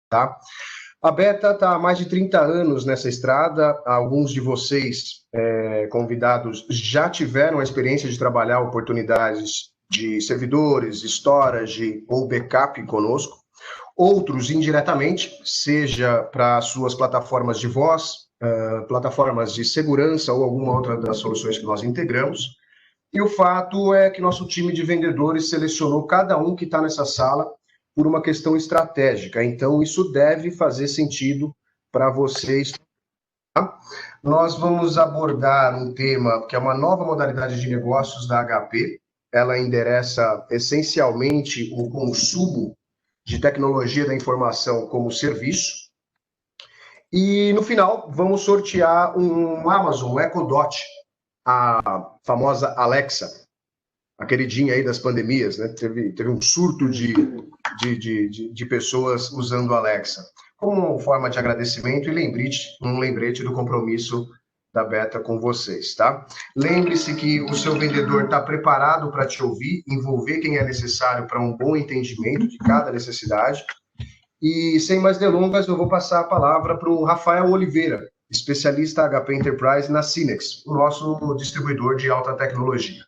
tá? A Beta está há mais de 30 anos nessa estrada. Alguns de vocês, convidados, já tiveram a experiência de trabalhar oportunidades de servidores, storage ou backup conosco. Outros, indiretamente, seja para suas plataformas de voz, plataformas de segurança ou alguma outra das soluções que nós integramos. E o fato é que nosso time de vendedores selecionou cada um que está nessa sala por uma questão estratégica. Então, isso deve fazer sentido para vocês. Tá? Nós vamos abordar um tema que é uma nova modalidade de negócios da HP. Ela endereça essencialmente o consumo de tecnologia da informação como serviço. E no final, vamos sortear um Amazon Echo Dot, a famosa Alexa, a queridinha aí das pandemias, né? Teve um surto de pessoas usando a Alexa. Como forma de agradecimento e um lembrete do compromisso da Beta com vocês, tá? Lembre-se que o seu vendedor está preparado para te ouvir, envolver quem é necessário para um bom entendimento de cada necessidade. E sem mais delongas, eu vou passar a palavra para o Rafael Oliveira, especialista HP Enterprise na Cinex, o nosso distribuidor de alta tecnologia.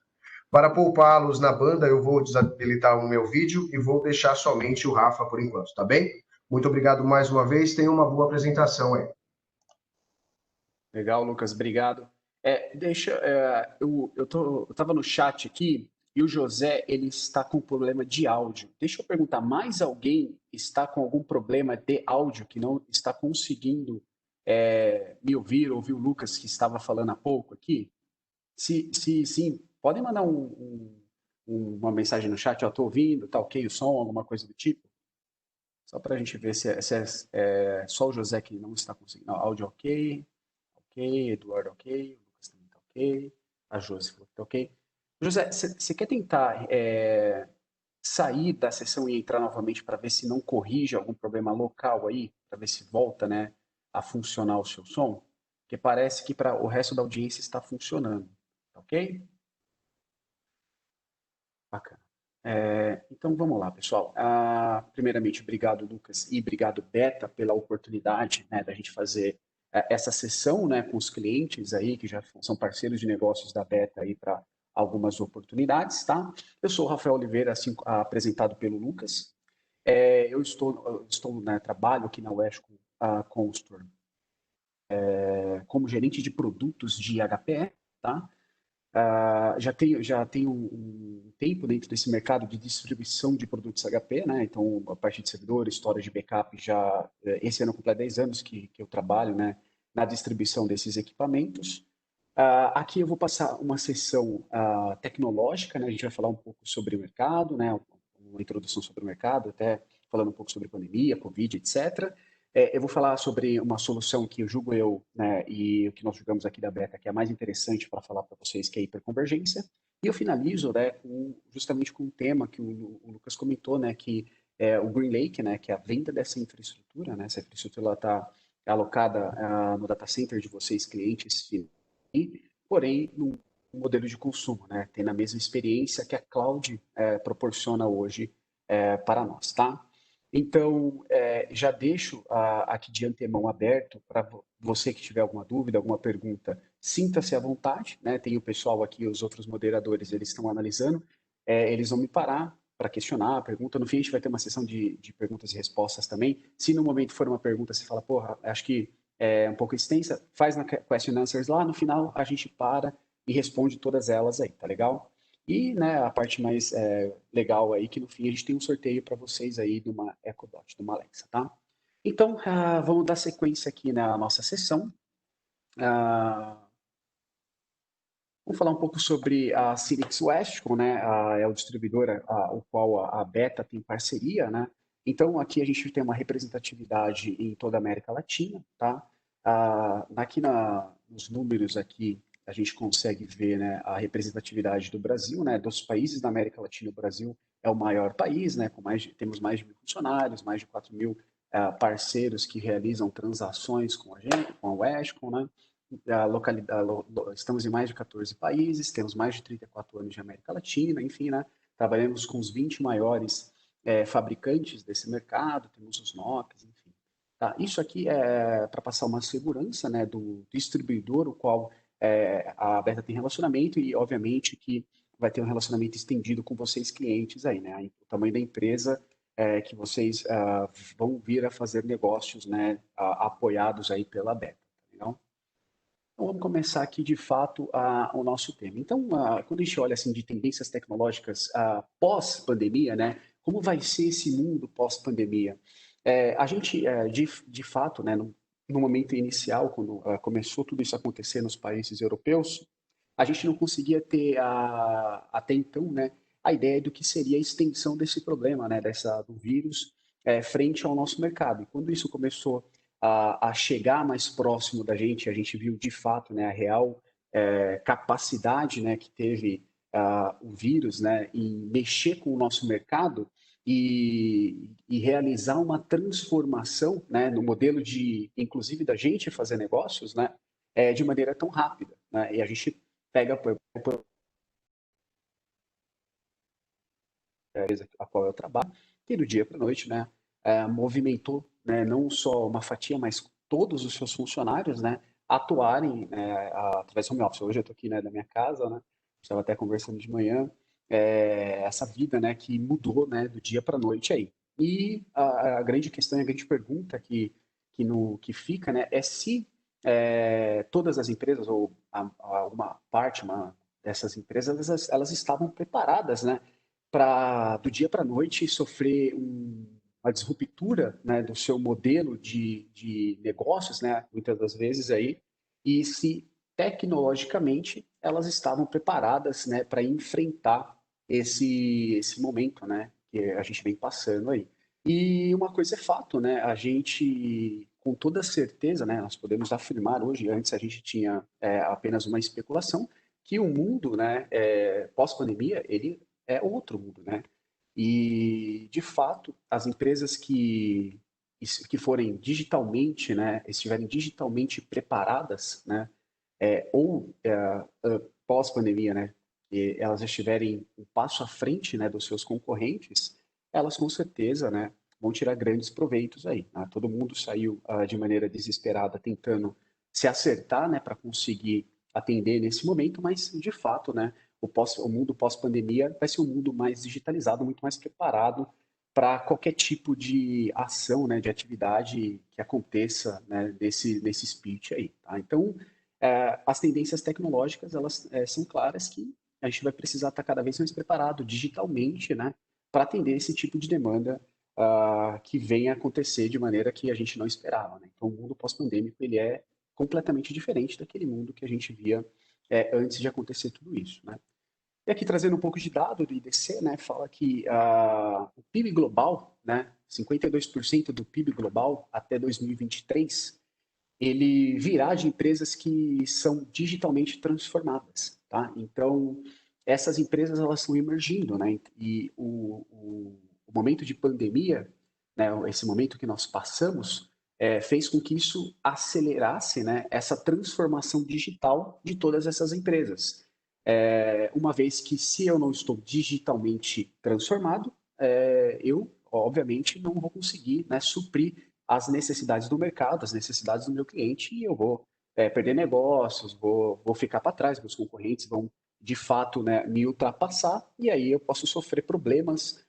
Para poupá-los na banda, eu vou desabilitar o meu vídeo e vou deixar somente o Rafa por enquanto, tá bem? Muito obrigado mais uma vez, tenha uma boa apresentação aí. Legal, Lucas, obrigado. Eu estava no chat aqui e o José ele está com problema de áudio. Deixa eu perguntar, mais alguém está com algum problema de áudio que não está conseguindo me ouvir o Lucas que estava falando há pouco aqui? Se sim, podem mandar uma mensagem no chat, ó, tô ouvindo, tá ok o som, alguma coisa do tipo? Só para a gente ver se é só o José que não está conseguindo. Não, áudio ok. Ok, Eduardo ok, o Lucas também tá ok, a Josi falou que tá ok. José, você quer tentar sair da sessão e entrar novamente para ver se não corrige algum problema local aí, para ver se volta, né, a funcionar o seu som? Porque parece que para o resto da audiência está funcionando, tá ok? Bacana. Então vamos lá, pessoal. Primeiramente, obrigado, Lucas, e obrigado, Beta, pela oportunidade, né, da gente fazer essa sessão, né, com os clientes aí que já são parceiros de negócios da Beta aí para algumas oportunidades, tá? Eu sou o Rafael Oliveira, assim apresentado pelo Lucas. Eu trabalho aqui na Wesco Consultor como gerente de produtos de HPE, tá? Já tenho um tempo dentro desse mercado de distribuição de produtos HP, né? Então, a parte de servidores, história de backup, esse ano completa 10 anos que eu trabalho, né, na distribuição desses equipamentos. Aqui eu vou passar uma sessão tecnológica, né? A gente vai falar um pouco sobre o mercado, né? Uma introdução sobre o mercado, até falando um pouco sobre pandemia, Covid, etc. Eu vou falar sobre uma solução que eu julgo né, e o que nós julgamos aqui da Beta, que é a mais interessante para falar para vocês, que é a hiperconvergência. E eu finalizo, né, justamente com um tema que o Lucas comentou, né, que é o GreenLake, né, que é a venda dessa infraestrutura, né, essa infraestrutura está alocada no data center de vocês, clientes, porém, num modelo de consumo, né, tendo a mesma experiência que a cloud proporciona hoje para nós, tá? Então, já deixo aqui de antemão aberto para você que tiver alguma dúvida, alguma pergunta, sinta-se à vontade, né? Tem o pessoal aqui, os outros moderadores, eles estão analisando, eles vão me parar para questionar a pergunta. No fim, a gente vai ter uma sessão de perguntas e respostas também. Se no momento for uma pergunta, você fala, porra, acho que é um pouco extensa, faz na Question Answers lá, no final a gente para e responde todas elas aí, tá legal? E, né, a parte mais legal aí, que no fim a gente tem um sorteio para vocês aí de uma Echo Dot, de uma Alexa, tá? Então, vamos dar sequência aqui na nossa sessão. Vamos falar um pouco sobre a Cinex Westcom, né? É o distribuidor o qual a Beta tem parceria, né? Então, aqui a gente tem uma representatividade em toda a América Latina, tá? Aqui nos números aqui, a gente consegue ver, né, a representatividade do Brasil, né? Dos países da América Latina, o Brasil é o maior país, né? Temos mais de 1.000 funcionários, mais de 4.000 parceiros que realizam transações com a gente, com a Westcom, né? Estamos em mais de 14 países, temos mais de 34 anos de América Latina, enfim, né? Trabalhamos com os 20 maiores fabricantes desse mercado, temos os NOCs, enfim. Tá? Isso aqui é para passar uma segurança, né, do distribuidor, o qual a Beta tem relacionamento e, obviamente, que vai ter um relacionamento estendido com vocês, clientes aí, né? O tamanho da empresa que vocês vão vir a fazer negócios, né, apoiados aí pela Beta, tá legal? Então, vamos começar aqui, de fato, o nosso tema. Então, quando a gente olha assim de tendências tecnológicas pós-pandemia, né, como vai ser esse mundo pós-pandemia? A gente, de fato, né, no momento inicial, quando começou tudo isso a acontecer nos países europeus, a gente não conseguia ter, até então, né, a ideia do que seria a extensão desse problema, né, do vírus, frente ao nosso mercado. E quando isso começou a chegar mais próximo da gente, a gente viu de fato, né, a real capacidade, né, que teve o vírus, né, em mexer com o nosso mercado e realizar uma transformação, né, no modelo de, inclusive, da gente fazer negócios, né, de maneira tão rápida, né, e a gente pega a qual eu trabalho, e do dia para a noite, né, movimentou, né, não só uma fatia, mas todos os seus funcionários, né, atuarem através do home office. Hoje eu estou aqui, né, da minha casa, né, estava até conversando de manhã, essa vida, né, que mudou, né, do dia para a noite aí. E a grande questão, a grande pergunta que fica, né, é se todas as empresas, ou uma parte dessas empresas, elas estavam preparadas, né, para do dia para a noite sofrer uma disruptura, né, do seu modelo de negócios, né, muitas das vezes aí, e se tecnologicamente elas estavam preparadas, né, para enfrentar esse momento, né, que a gente vem passando aí. E uma coisa é fato, né, a gente, com toda certeza, né, nós podemos afirmar hoje, antes a gente tinha apenas uma especulação, que o mundo, né, pós-pandemia, ele é outro mundo, né? E, de fato, as empresas que forem digitalmente, né, estiverem digitalmente preparadas, né, ou pós-pandemia, né, e elas estiverem um passo à frente, né, dos seus concorrentes, elas com certeza, né, vão tirar grandes proveitos aí, né? Todo mundo saiu de maneira desesperada tentando se acertar, né, para conseguir atender nesse momento, mas de fato, né, o mundo pós-pandemia vai ser um mundo mais digitalizado, muito mais preparado para qualquer tipo de ação, né, de atividade que aconteça, né, nesse speech aí, tá? Então, as tendências tecnológicas, elas são claras que a gente vai precisar estar cada vez mais preparado digitalmente, né, para atender esse tipo de demanda que vem a acontecer de maneira que a gente não esperava, né? Então, o mundo pós-pandêmico, ele é completamente diferente daquele mundo que a gente via antes de acontecer tudo isso, né? E aqui trazendo um pouco de dado do IDC, né, fala que o PIB global, né, 52% do PIB global até 2023, ele virá de empresas que são digitalmente transformadas, tá? Então, essas empresas, elas estão emergindo, né? E o momento de pandemia, né, esse momento que nós passamos, fez com que isso acelerasse, né, essa transformação digital de todas essas empresas. Uma vez que, se eu não estou digitalmente transformado, eu, obviamente, não vou conseguir, né, suprir as necessidades do mercado, as necessidades do meu cliente, e eu vou perder negócios, vou ficar para trás, meus concorrentes vão, de fato, né, me ultrapassar, e aí eu posso sofrer problemas,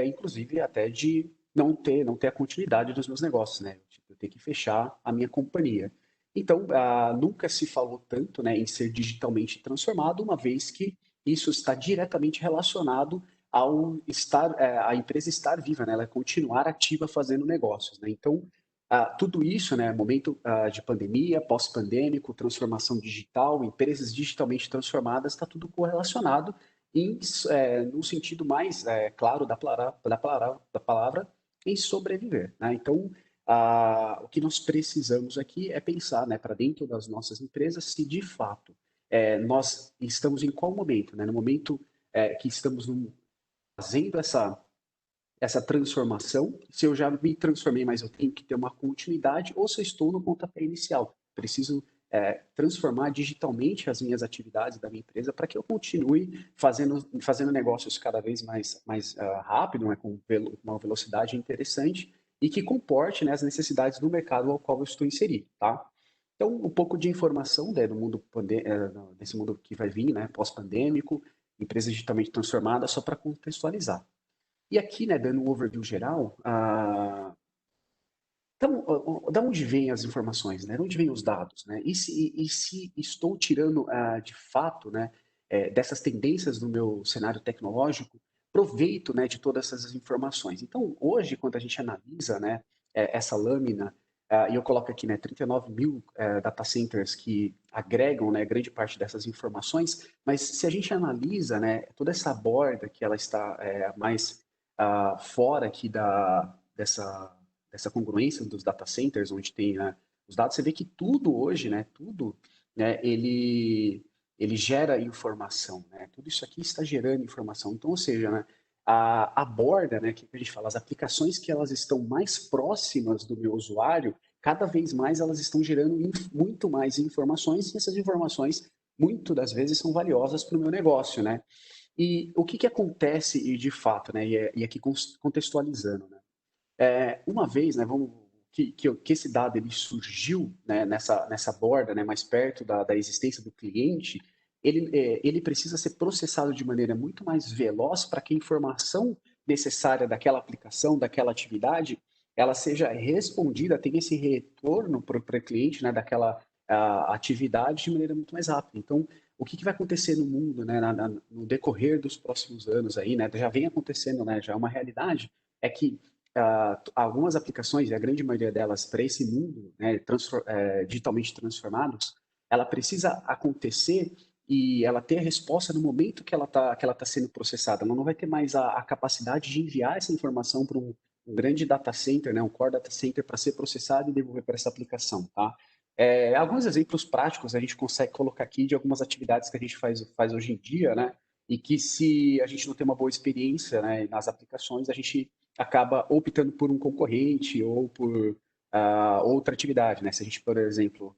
inclusive até de não ter a continuidade dos meus negócios, né? Eu tenho que fechar a minha companhia. Então, nunca se falou tanto, né, em ser digitalmente transformado, uma vez que isso está diretamente relacionado ao estar, a empresa estar viva, né, ela continuar ativa fazendo negócios, né? Então, tudo isso, né, momento de pandemia, pós-pandêmico, transformação digital, empresas digitalmente transformadas, está tudo correlacionado no sentido mais claro da palavra, em sobreviver, né? Então, o que nós precisamos aqui é pensar, né, para dentro das nossas empresas, se de fato nós estamos em qual momento, né? No momento que estamos fazendo essa transformação, se eu já me transformei, mas eu tenho que ter uma continuidade, ou se eu estou no pontapé inicial. Preciso transformar digitalmente as minhas atividades da minha empresa para que eu continue fazendo negócios cada vez mais rápido, né, com uma velocidade interessante, e que comporte, né, as necessidades do mercado ao qual eu estou inserido, tá? Então, um pouco de informação, né, desse mundo que vai vir, né, pós-pandêmico, empresa digitalmente transformada, só para contextualizar. E aqui, né, dando um overview geral, então, da onde vêm as informações, né? De onde vêm os dados, né? E se estou tirando, de fato, né, dessas tendências do meu cenário tecnológico, proveito, né, de todas essas informações. Então, hoje, quando a gente analisa, né, essa lâmina, e eu coloco aqui, né, 39 mil data centers que agregam, né, grande parte dessas informações, mas se a gente analisa, né, toda essa borda que ela está mais fora aqui dessa congruência dos data centers, onde tem, né, os dados, você vê que tudo hoje, né, tudo, né, ele gera informação, né? Tudo isso aqui está gerando informação. Então, ou seja, né, a borda, né, que a gente fala, as aplicações que elas estão mais próximas do meu usuário, cada vez mais elas estão gerando muito mais informações, e essas informações, muitas das vezes, são valiosas para o meu negócio, né? E o que que acontece de fato, né? E aqui contextualizando, né? Uma vez, né, que esse dado ele surgiu, né, nessa borda, né, mais perto da existência do cliente, ele precisa ser processado de maneira muito mais veloz para que a informação necessária daquela aplicação, daquela atividade, ela seja respondida, tenha esse retorno para o cliente, né, daquela atividade de maneira muito mais rápida. Então, o que vai acontecer no mundo, né, no decorrer dos próximos anos aí, né, já vem acontecendo, né, já é uma realidade, é que algumas aplicações, e a grande maioria delas para esse mundo, né, digitalmente transformados, ela precisa acontecer e ela ter a resposta no momento que ela tá sendo processada. Ela não vai ter mais a capacidade de enviar essa informação para um grande data center, né, um core data center, para ser processado e devolver para essa aplicação. Tá? Alguns exemplos práticos a gente consegue colocar aqui de algumas atividades que a gente faz hoje em dia, né, e que se a gente não tem uma boa experiência, né, nas aplicações, a gente acaba optando por um concorrente ou por outra atividade, né? Se a gente, por exemplo,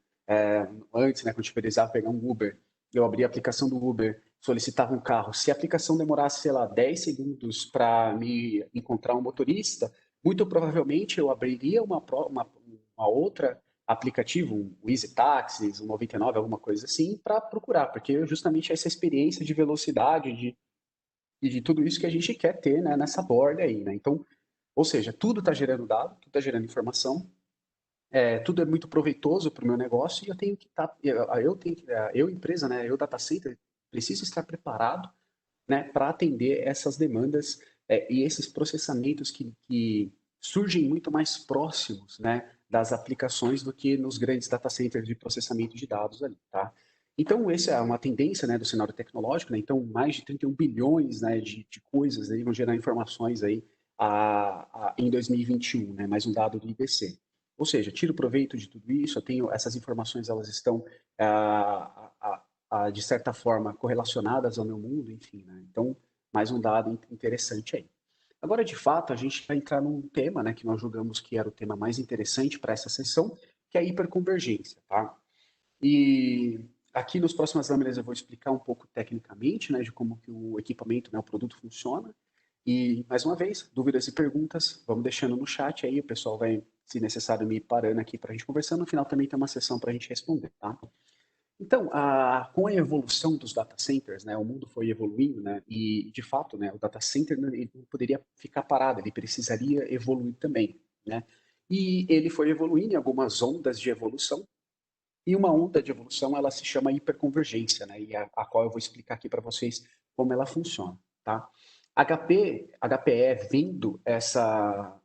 antes, né, quando a gente precisava pegar um Uber, eu abria a aplicação do Uber, solicitava um carro. Se a aplicação demorasse, sei lá, 10 segundos para me encontrar um motorista, muito provavelmente eu abriria uma outra aplicativo, um Easy Taxis, um 99, alguma coisa assim, para procurar, porque justamente essa experiência de velocidade, e de tudo isso que a gente quer ter, né, nessa borda aí, né? Então, ou seja, tudo está gerando dado, tudo está gerando informação, tudo é muito proveitoso para o meu negócio e eu tenho que estar, eu empresa, né, eu data center, preciso estar preparado, né, para atender essas demandas e esses processamentos que surgem muito mais próximos, né, das aplicações do que nos grandes data centers de processamento de dados ali, tá? Então, essa é uma tendência, né, do cenário tecnológico, né? Então, mais de 31 bilhões, né, de coisas aí vão gerar informações aí em 2021, né? Mais um dado do IDC. Ou seja, tiro proveito de tudo isso, eu tenho essas informações, elas estão de certa forma, correlacionadas ao meu mundo, enfim, né? Então, mais um dado interessante aí. Agora, de fato, a gente vai entrar num tema, né, que nós julgamos que era o tema mais interessante para essa sessão, que é a hiperconvergência, tá? E aqui nos próximas lâminas eu vou explicar um pouco tecnicamente, né, de como que o equipamento, né, o produto funciona. E, mais uma vez, dúvidas e perguntas, vamos deixando no chat aí, o pessoal vai, se necessário, me parando aqui para a gente conversar. No final também tem uma sessão para a gente responder, tá? Então, com a evolução dos data centers, né, o mundo foi evoluindo, né, e de fato, né, o data center ele não poderia ficar parado, ele precisaria evoluir também, né? E ele foi evoluindo em algumas ondas de evolução, e uma onda de evolução ela se chama hiperconvergência, né, e a qual eu vou explicar aqui para vocês como ela funciona, tá? HPE vindo essa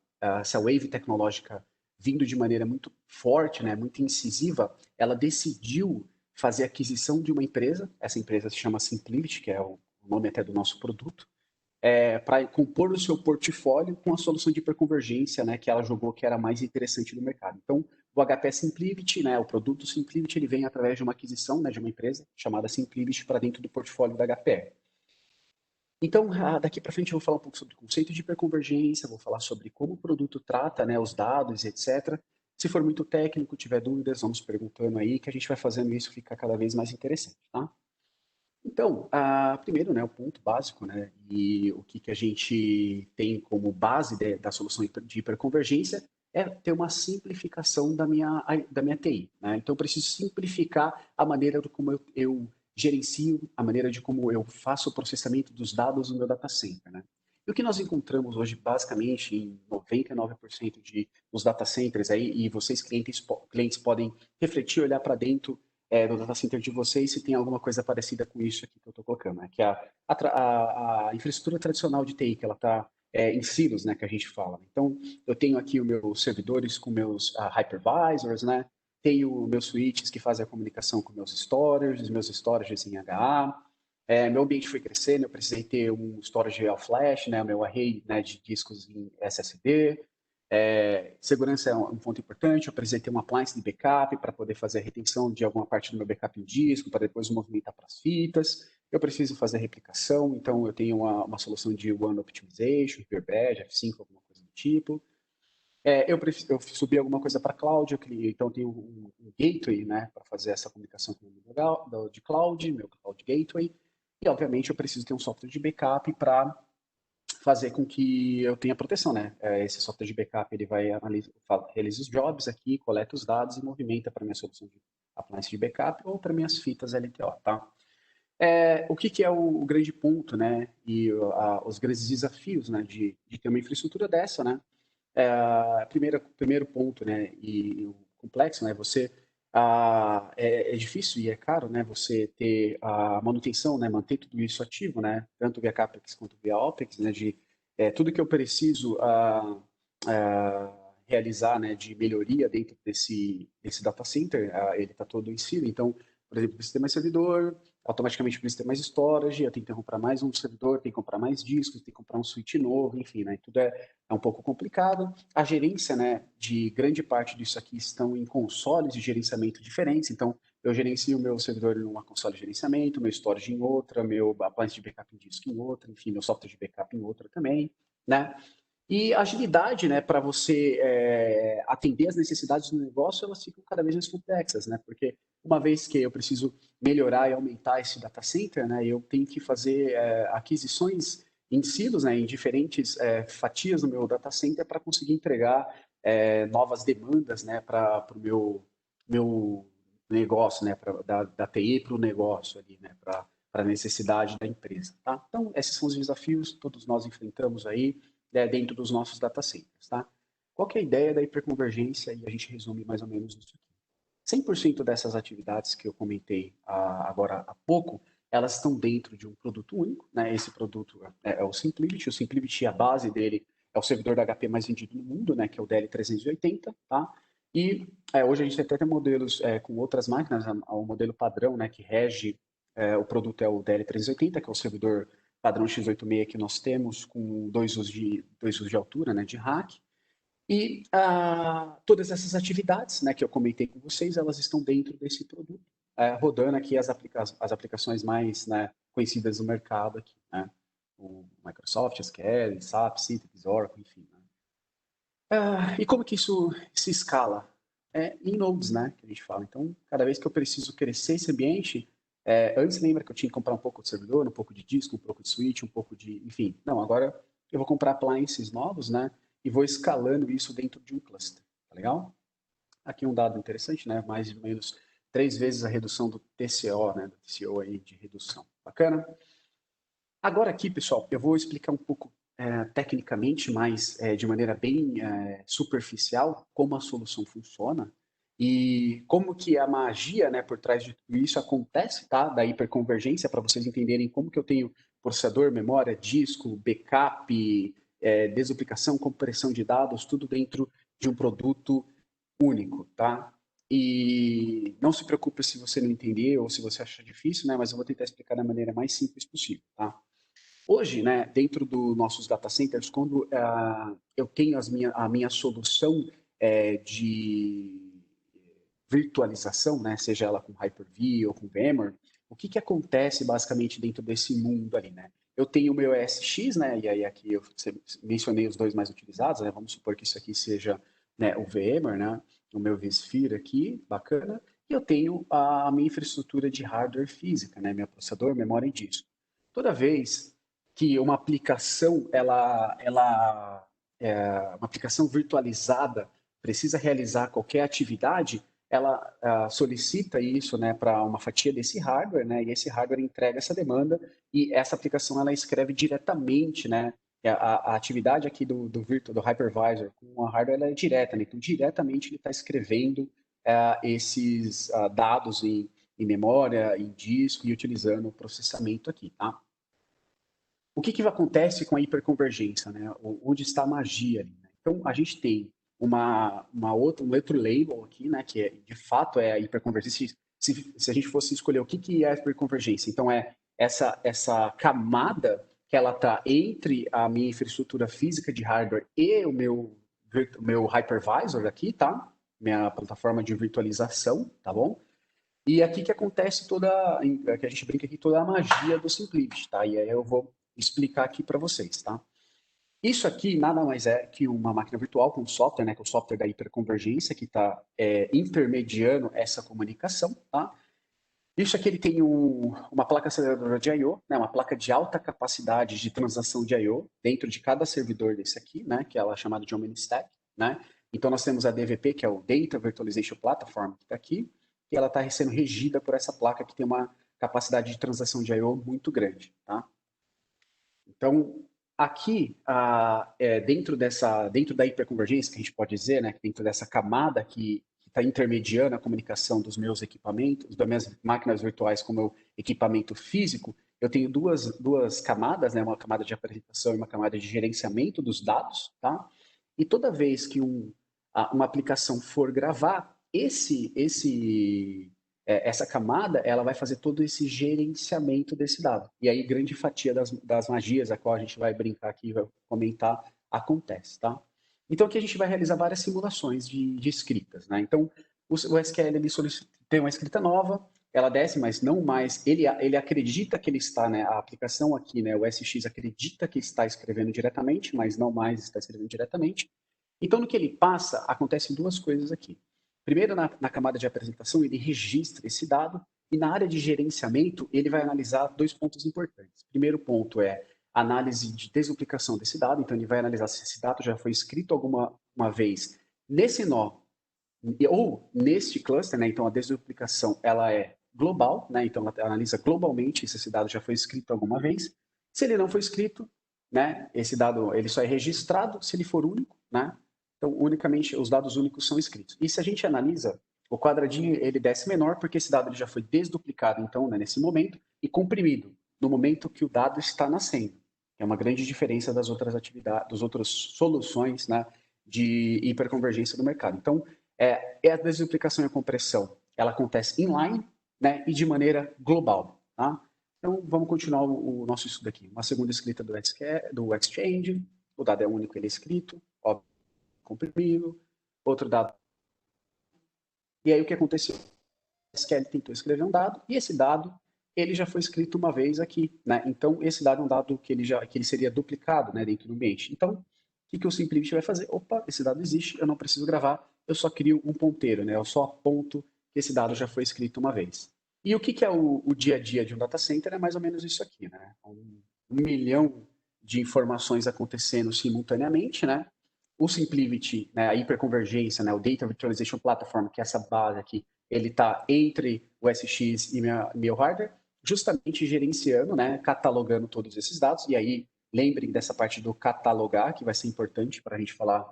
wave tecnológica vindo de maneira muito forte, né, muito incisiva, ela decidiu fazer aquisição de uma empresa, essa empresa se chama Simplivity, que é o nome até do nosso produto, para compor o seu portfólio com a solução de hiperconvergência, né, que ela jogou que era mais interessante no mercado. Então, o HP Simplivity, né, o produto Simplivity, ele vem através de uma aquisição, né, de uma empresa chamada Simplivity para dentro do portfólio da HPE. Então, daqui para frente eu vou falar um pouco sobre o conceito de hiperconvergência, vou falar sobre como o produto trata, né, os dados, etc. Se for muito técnico, tiver dúvidas, vamos perguntando aí, que a gente vai fazendo isso ficar cada vez mais interessante, tá? Então, primeiro, né, o ponto básico, né, e o que a gente tem como base da solução de hiperconvergência é ter uma simplificação da minha TI, né? Então, eu preciso simplificar a maneira como eu gerencio, a maneira de como eu faço o processamento dos dados no meu data center, né? E o que nós encontramos hoje, basicamente, em 99% dos data centers aí, e vocês clientes podem refletir, olhar para dentro do data center de vocês, se tem alguma coisa parecida com isso aqui que eu estou colocando, né? Que é a infraestrutura tradicional de TI, que ela está em silos, né, que a gente fala. Então, eu tenho aqui os meus servidores com meus hypervisors, né? Tenho meus switches que fazem a comunicação com meus storages em HA. Meu ambiente foi crescendo, eu precisei ter um storage all flash, né, meu array, né, de discos em SSD. Segurança é um ponto importante. Eu precisei ter um appliance de backup para poder fazer a retenção de alguma parte do meu backup em disco, para depois movimentar para as fitas. Eu preciso fazer replicação, então eu tenho uma solução de One Optimization, Hyperbad, F5, alguma coisa do tipo. Eu subi alguma coisa para cloud, então eu tenho um gateway, né, para fazer essa comunicação com o meu de cloud, meu cloud gateway. E, obviamente, eu preciso ter um software de backup para fazer com que eu tenha proteção, né? Esse software de backup, ele vai realiza os jobs aqui, coleta os dados e movimenta para minha solução de appliance de backup ou para minhas fitas LTO, tá? O que é o grande ponto, né? E os grandes desafios, né? De ter uma infraestrutura dessa, né? Primeiro ponto, né? E o complexo, né? É difícil e é caro, né? Você ter a manutenção, né? Manter tudo isso ativo, né? Tanto via CAPEX quanto via OPEX, né? Tudo que eu preciso realizar, né? De melhoria dentro desse data center, ele está todo em si. Então, por exemplo, precisa ter mais servidor, automaticamente precisa ter mais storage, eu tenho que comprar mais um servidor, tenho que comprar mais discos, tenho que comprar um switch novo, enfim, né? Tudo é um pouco complicado. A gerência, né, de grande parte disso aqui estão em consoles de gerenciamento diferentes. Então, eu gerencio o meu servidor em uma console de gerenciamento, meu storage em outra, meu appliance de backup em disco em outra, enfim, meu software de backup em outra também, né? E agilidade, né, para você atender as necessidades do negócio, elas ficam cada vez mais complexas, né? Porque uma vez que eu preciso melhorar e aumentar esse data center, né, eu tenho que fazer aquisições em silos, né, em diferentes fatias do meu data center para conseguir entregar novas demandas, né, para o meu negócio, né, da TI para o negócio ali, né, para a necessidade da empresa, tá? Então, esses são os desafios que todos nós enfrentamos aí dentro dos nossos data centers, tá? Qual que é a ideia da hiperconvergência? E a gente resume mais ou menos isso aqui. 100% dessas atividades que eu comentei agora há pouco, elas estão dentro de um produto único, né? Esse produto é o Simplivity. O Simplivity, a base dele é o servidor da HP mais vendido no mundo, né? Que é o DL380, tá? E hoje a gente até tem modelos com outras máquinas, o modelo padrão, né? Que rege o produto é o DL380, que é o servidor padrão x86 que nós temos com dois usos de altura, né? De rack. E todas essas atividades, né, que eu comentei com vocês, elas estão dentro desse produto, rodando aqui as aplicações mais, né, conhecidas do mercado aqui, né? O Microsoft, SQL, SAP, Citrix, Oracle, enfim. Né? E como que isso se escala? Em nodes, né, que a gente fala. Então, cada vez que eu preciso crescer esse ambiente, antes lembra que eu tinha que comprar um pouco de servidor, um pouco de disco, um pouco de switch, um pouco de, enfim. Não, agora eu vou comprar appliances novos, né, e vou escalando isso dentro de um cluster, tá legal? Aqui um dado interessante, né, mais ou menos 3 vezes a redução do TCO, né, do TCO aí de redução. Bacana? Agora aqui, pessoal, eu vou explicar um pouco tecnicamente, mas de maneira bem superficial, como a solução funciona e como que a magia, né, por trás de tudo isso acontece, tá? Da hiperconvergência, para vocês entenderem como que eu tenho processador, memória, disco, backup, desduplicação, compressão de dados, tudo dentro de um produto único, tá? E não se preocupe se você não entender ou se você acha difícil, né? Mas eu vou tentar explicar da maneira mais simples possível, tá? Hoje, né, dentro dos nossos data centers, quando eu tenho a minha solução de virtualização, né, seja ela com Hyper-V ou com VMware, o que acontece basicamente dentro desse mundo ali, né? Eu tenho o meu ESX, né, e aí aqui eu mencionei os dois mais utilizados, né, vamos supor que isso aqui seja, né, o VMware, né, o meu vSphere aqui, bacana, e eu tenho a minha infraestrutura de hardware física, né? Meu processador, memória e disco. Toda vez que uma aplicação, uma aplicação virtualizada precisa realizar qualquer atividade, ela solicita isso, né, para uma fatia desse hardware, né, e esse hardware entrega essa demanda e essa aplicação ela escreve diretamente, né, a atividade aqui do hypervisor com a hardware ela é direta, né, então diretamente ele está escrevendo esses dados em memória, em disco e utilizando o processamento aqui, tá? O que acontece com a hiperconvergência, né? Onde está a magia ali, né? Então, a gente tem um outro label aqui, né? Que de fato é a hiperconvergência. Se a gente fosse escolher o que é a hiperconvergência, então é essa camada que ela está entre a minha infraestrutura física de hardware e o meu hypervisor aqui, tá? Minha plataforma de virtualização, tá bom? E aqui que acontece que a gente brinca aqui toda a magia do Simplivity, tá? E aí eu vou explicar aqui para vocês, tá? Isso aqui nada mais é que uma máquina virtual com software, né? Que é o software da hiperconvergência que está intermediando essa comunicação, tá? Isso aqui ele tem uma placa aceleradora de I/O, né? Uma placa de alta capacidade de transação de I/O dentro de cada servidor desse aqui, né? Que ela é chamada de OmniStack, né? Então nós temos a DVP, que é o Data Virtualization Platform, que está aqui, e ela está sendo regida por essa placa que tem uma capacidade de transação de I/O muito grande, tá? Então, aqui, dentro da hiperconvergência, que a gente pode dizer, né, dentro dessa camada que está intermediando a comunicação dos meus equipamentos, das minhas máquinas virtuais com o meu equipamento físico, eu tenho duas camadas, né, uma camada de apresentação e uma camada de gerenciamento dos dados, tá? E toda vez que uma aplicação for gravar, essa camada ela vai fazer todo esse gerenciamento desse dado. E aí, grande fatia das magias, a qual a gente vai brincar aqui, vai comentar, acontece, tá? Então, aqui a gente vai realizar várias simulações de escritas, né? Então, o SQL ele tem uma escrita nova, ela desce, mas não mais. Ele acredita que ele está, né? A aplicação aqui, né? O SX acredita que está escrevendo diretamente, mas não mais está escrevendo diretamente. Então, no que ele passa, acontecem duas coisas aqui. Primeiro, na camada de apresentação, ele registra esse dado, e na área de gerenciamento, ele vai analisar dois pontos importantes. O primeiro ponto é a análise de desduplicação desse dado, então ele vai analisar se esse dado já foi escrito alguma uma vez nesse nó, ou neste cluster, né? Então a desduplicação ela é global, né? Então ela analisa globalmente se esse dado já foi escrito alguma vez. Se ele não foi escrito, né? Esse dado ele só é registrado se ele for único, né? Então unicamente os dados únicos são escritos. E se a gente analisa o quadradinho, ele desce menor porque esse dado ele já foi desduplicado, então, né, nesse momento, e comprimido no momento que o dado está nascendo. É uma grande diferença das outras atividades, das outras soluções, né, de hiperconvergência do mercado. Então, a desduplicação e a compressão, ela acontece inline, né, e de maneira global, tá? Então, vamos continuar o nosso estudo aqui. Uma segunda escrita do Exchange, o dado é único, ele é escrito, óbvio, comprimido, outro dado. E aí, o que aconteceu? O SQL tentou escrever um dado, e esse dado, ele já foi escrito uma vez aqui, né? Então, esse dado é um dado que ele seria duplicado, né, dentro do ambiente. Então, o que o Simplivity vai fazer? Opa, esse dado existe, eu não preciso gravar, eu só crio um ponteiro, né? Eu só aponto que esse dado já foi escrito uma vez. E o que é o dia a dia de um data center? É mais ou menos isso aqui, né? Um milhão de informações acontecendo simultaneamente, né? O Simplivity, né, a hiperconvergência, né, o Data Virtualization Platform, que é essa base aqui, ele está entre o SX e meu hardware, justamente gerenciando, né, catalogando todos esses dados. E aí, lembrem dessa parte do catalogar, que vai ser importante para a gente falar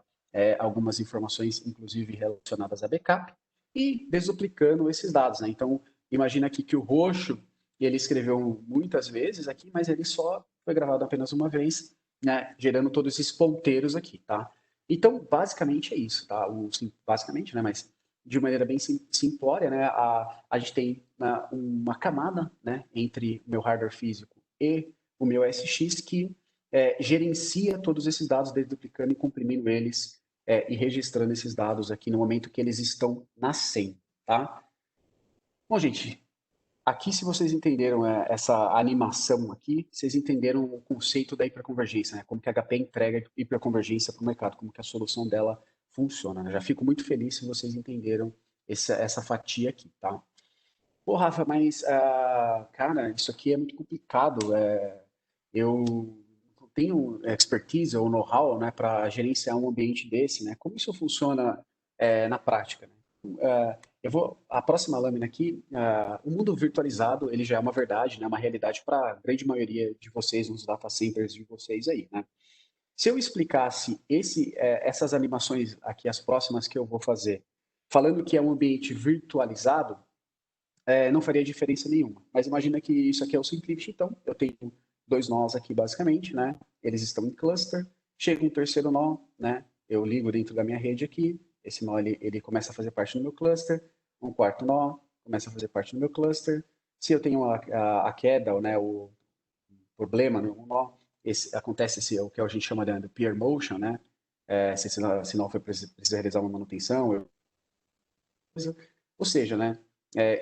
algumas informações, inclusive relacionadas a backup, e desduplicando esses dados, né? Então, imagina aqui que o roxo, ele escreveu muitas vezes aqui, mas ele só foi gravado apenas uma vez, né? Gerando todos esses ponteiros aqui, tá? Então, basicamente é isso, tá? Basicamente, né? Mas de maneira bem simplória, né? A gente tem uma camada, né? Entre o meu hardware físico e o meu SX que gerencia todos esses dados, deduplicando e comprimindo eles e registrando esses dados aqui no momento que eles estão nascendo, tá? Bom, gente, aqui se vocês entenderam essa animação aqui, vocês entenderam o conceito da hiperconvergência, né? Como que a HP entrega hiperconvergência para o mercado, como que a solução dela funciona, né? Já fico muito feliz se vocês entenderam essa fatia aqui, tá? Pô, Rafa, mas, cara, isso aqui é muito complicado. Eu não tenho expertise ou know-how, né, para gerenciar um ambiente desse, né? Como isso funciona, na prática, né? A próxima lâmina aqui, o mundo virtualizado, ele já é uma verdade, né, uma realidade para a grande maioria de vocês nos data centers de vocês aí, né? Se eu explicasse essas animações aqui, as próximas que eu vou fazer, falando que é um ambiente virtualizado, não faria diferença nenhuma. Mas imagina que isso aqui é o Simplift, então eu tenho dois nós aqui basicamente, né? Eles estão em cluster, chega um terceiro nó, né? Eu ligo dentro da minha rede aqui, esse nó ele começa a fazer parte do meu cluster, um quarto nó começa a fazer parte do meu cluster. Se eu tenho a queda, né, o problema no nó, acontece o que a gente chama de peer motion, né? Se esse sinal for precisa realizar uma manutenção, ou seja, né,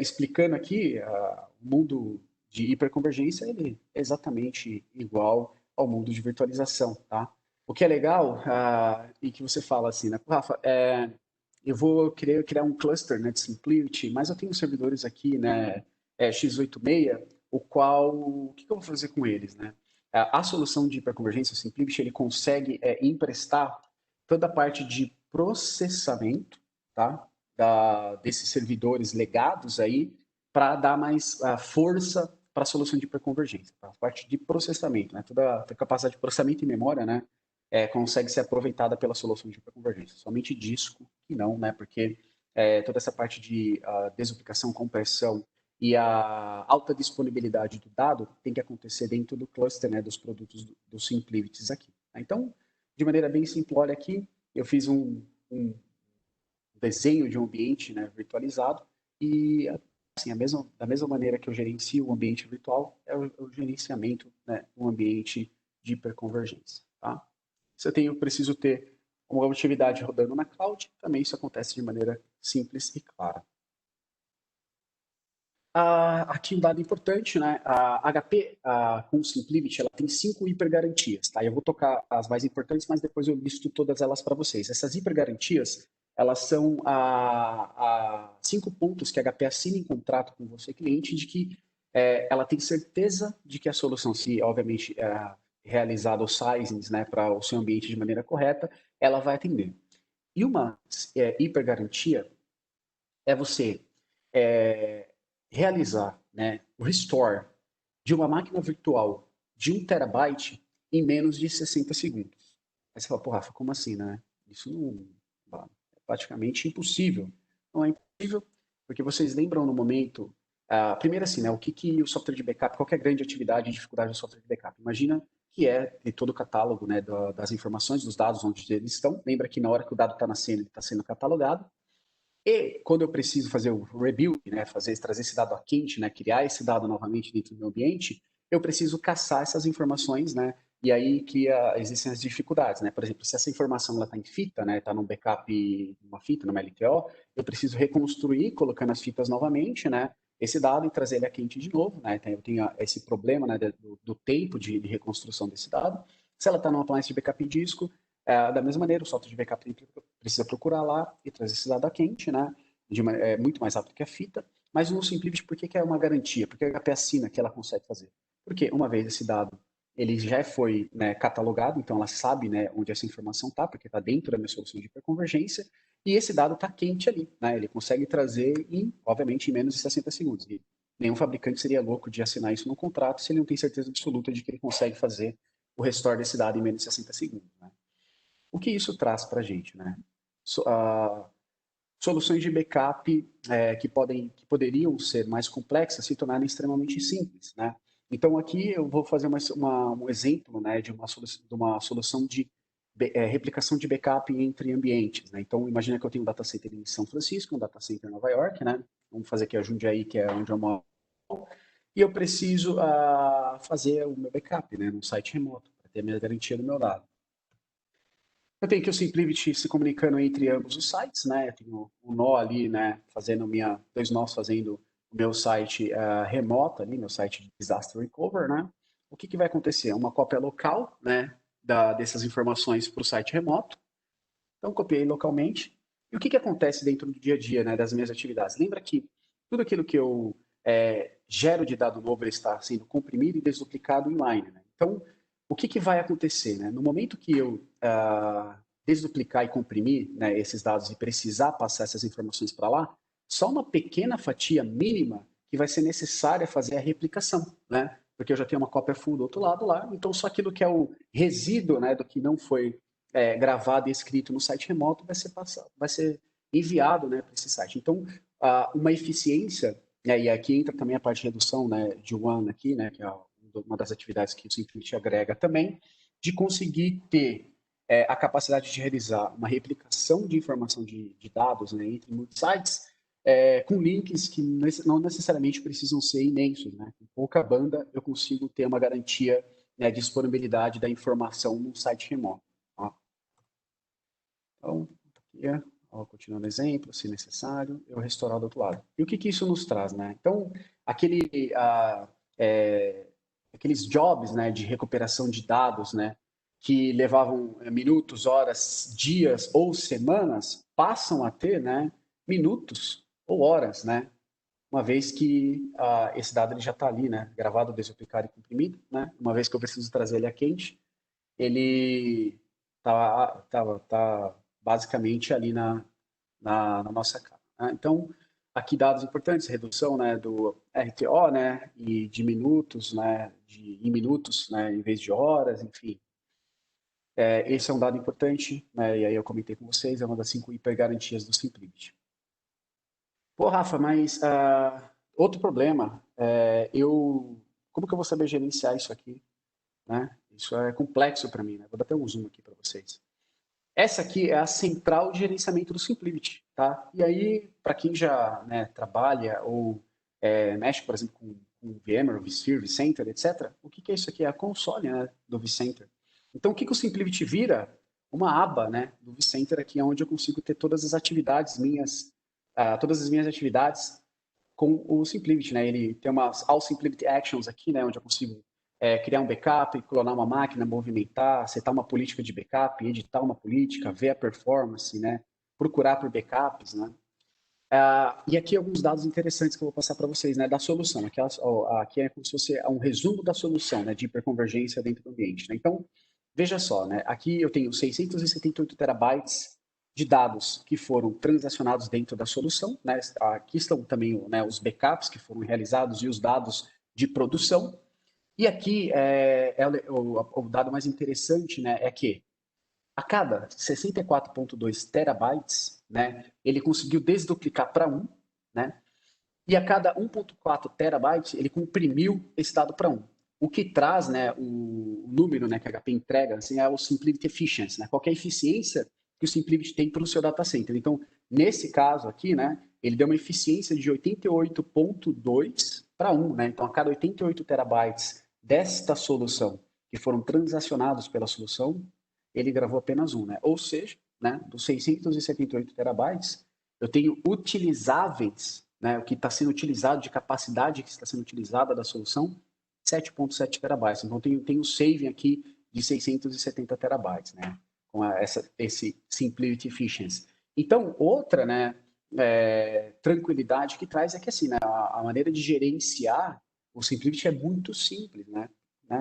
explicando aqui, o mundo de hiperconvergência ele é exatamente igual ao mundo de virtualização, tá? O que é legal, e que você fala assim, né, Rafa, eu vou querer criar um cluster, né, de Simplicity, mas eu tenho servidores aqui, né, x86, o que eu vou fazer com eles, né? A solução de hiperconvergência, o Simplicity, ele consegue emprestar toda a parte de processamento, tá? Desses servidores legados aí para dar mais força para a solução de hiperconvergência, tá? A parte de processamento, né? Toda a capacidade de processamento e memória, né? Consegue ser aproveitada pela solução de hiperconvergência. Somente disco que não, né? Porque toda essa parte de desubicação, compressão e a alta disponibilidade do dado tem que acontecer dentro do cluster, né? Dos produtos dos Simplivities aqui. Então, de maneira bem simples, olha aqui, eu fiz um desenho de um ambiente, né, virtualizado e assim, da mesma maneira que eu gerencio o ambiente virtual, é o gerenciamento, né, do ambiente de hiperconvergência, tá? Se eu preciso ter uma atividade rodando na cloud, também isso acontece de maneira simples e clara. Aqui um dado importante, né? A HP com o SimpliVity, ela tem 5 hipergarantias, tá? Eu vou tocar as mais importantes, mas depois eu listo todas elas para vocês. Essas hipergarantias, elas são 5 pontos que a HP assina em contrato com você, cliente, de que ela tem certeza de que a solução, se obviamente realizada o sizing, né, para o seu ambiente de maneira correta, ela vai atender. E uma hipergarantia é você realizar, né, o restore de uma máquina virtual de 1 TB em menos de 60 segundos. Aí você fala, pô, Rafa, como assim, né? Isso não, é praticamente impossível. Não é impossível, porque vocês lembram no momento, primeiro assim, né, o que o software de backup, qual é a grande atividade e dificuldade do software de backup? Imagina que é de todo o catálogo, né, das informações, dos dados onde eles estão. Lembra que na hora que o dado está nascendo, ele está sendo catalogado. E quando eu preciso fazer o rebuild, né, trazer esse dado a quente, né, criar esse dado novamente dentro do meu ambiente, eu preciso caçar essas informações, né, e aí existem as dificuldades, né, por exemplo, se essa informação está em fita, né, está num backup, numa fita, numa LTO, eu preciso reconstruir, colocando as fitas novamente, né, esse dado e trazer ele a quente de novo, né, então eu tenho esse problema, né, do tempo de reconstrução desse dado. Se ela está numa appliance de backup em disco, da mesma maneira, o software de backup precisa procurar lá e trazer esse dado a quente, né? É muito mais rápido que a fita. Mas no Simplift, por que é uma garantia? Porque a HP assina que ela consegue fazer. Porque uma vez esse dado ele já foi, né, catalogado, então ela sabe, né, onde essa informação está, porque está dentro da minha solução de hiperconvergência, e esse dado está quente ali, né? Ele consegue trazer, obviamente, em menos de 60 segundos. E nenhum fabricante seria louco de assinar isso no contrato se ele não tem certeza absoluta de que ele consegue fazer o restore desse dado em menos de 60 segundos. Né? O que isso traz para a gente, né? Soluções de backup que poderiam ser mais complexas se tornarem extremamente simples, né? Então aqui eu vou fazer um exemplo, né, de uma solução de replicação de backup entre ambientes, né? Então imagina que eu tenho um data center em São Francisco, um data center em Nova York, né? Vamos fazer aqui a Jundiaí, que é onde eu moro, e eu preciso fazer o meu backup, né, num site remoto, para ter a minha garantia do meu dado. Eu tenho aqui o Simplivity se comunicando entre ambos os sites, né? Eu tenho um nó ali, né? Dois nós fazendo o meu site remoto ali, meu site de disaster recover, né? O que vai acontecer? Uma cópia local, né? Dessas informações para o site remoto. Então, copiei localmente E o que acontece dentro do dia a dia, né, das minhas atividades? Lembra que tudo aquilo que eu gero de dado novo ele está sendo comprimido e desduplicado inline, né? Então, o que vai acontecer, né? No momento que eu desduplicar e comprimir, né, esses dados e precisar passar essas informações para lá, só uma pequena fatia mínima que vai ser necessária fazer a replicação, né? Porque eu já tenho uma cópia full do outro lado lá, então só aquilo que é o resíduo, né, do que não foi gravado e escrito no site remoto vai ser passado, vai ser enviado, né, para esse site. Então, uma eficiência, né, e aqui entra também a parte de redução, né, de one aqui, né, que é uma das atividades que o Simplify agrega também, de conseguir ter a capacidade de realizar uma replicação de informação de dados, né, entre muitos sites, com links que não necessariamente precisam ser imensos, né? Com pouca banda eu consigo ter uma garantia, né, de disponibilidade da informação num site remoto. Ó. Então, aqui, ó, continuando o exemplo, se necessário, eu restaurar do outro lado. E o que isso nos traz, né? Então, aqueles jobs, né, de recuperação de dados, né, que levavam minutos, horas, dias ou semanas, passam a ter, né, minutos ou horas, né? Uma vez que esse dado ele já está ali, né, gravado, desduplicado e comprimido, né? Uma vez que eu preciso trazer ele a quente, ele tá basicamente ali na nossa cara. Né? Então, aqui dados importantes, redução, né, do RTO, né, e de minutos, né, em minutos, né, em vez de horas, enfim. Esse é um dado importante, né, e aí eu comentei com vocês, é uma das 5 hipergarantias do Simplicity. Pô, Rafa, mas outro problema, como que eu vou saber gerenciar isso aqui? Né? Isso é complexo para mim, né? Vou dar até um zoom aqui para vocês. Essa aqui é a central de gerenciamento do Simplicity, tá? E aí, para quem já, né, trabalha ou mexe, por exemplo, com VMware, vSphere, vCenter, etc., o que é isso aqui? É a console, né, do vCenter. Então, o que o Simplicity vira? Uma aba, né, do vCenter aqui, onde eu consigo ter todas as atividades minhas, todas as minhas atividades com o Simplicity, né? Ele tem umas All Simplicity Actions aqui, né, onde eu consigo criar um backup, clonar uma máquina, movimentar, setar uma política de backup, editar uma política, ver a performance, né? Procurar por backups, né? E aqui alguns dados interessantes que eu vou passar para vocês, né? Da solução. Aqui é como se fosse um resumo da solução, né? De hiperconvergência dentro do ambiente. Né? Então, veja só, né? Aqui eu tenho 678 terabytes de dados que foram transacionados dentro da solução, né? Aqui estão também, né, os backups que foram realizados e os dados de produção. E aqui o dado mais interessante, né, é que a cada 64,2 terabytes, né, ele conseguiu desduplicar para 1, né, e a cada 1,4 terabytes ele comprimiu esse dado para 1. O que traz, né, o número, né, que a HP entrega assim, é o Simplicity Efficiency, né, qual é a eficiência que o Simplicity tem para o seu data center. Então, nesse caso aqui, né, ele deu uma eficiência de 88,2 para 1. Né? Então, a cada 88 terabytes desta solução que foram transacionados pela solução, ele gravou apenas 1. Né? Ou seja, né, dos 678 terabytes, eu tenho utilizáveis, né, o que está sendo utilizado de capacidade que está sendo utilizada da solução, 7,7 terabytes. Então, tenho saving aqui de 670 terabytes, né, com esse Simplicity Efficiency. Então, outra, né, tranquilidade que traz é que, assim, né, a maneira de gerenciar o Simplicity é muito simples, né?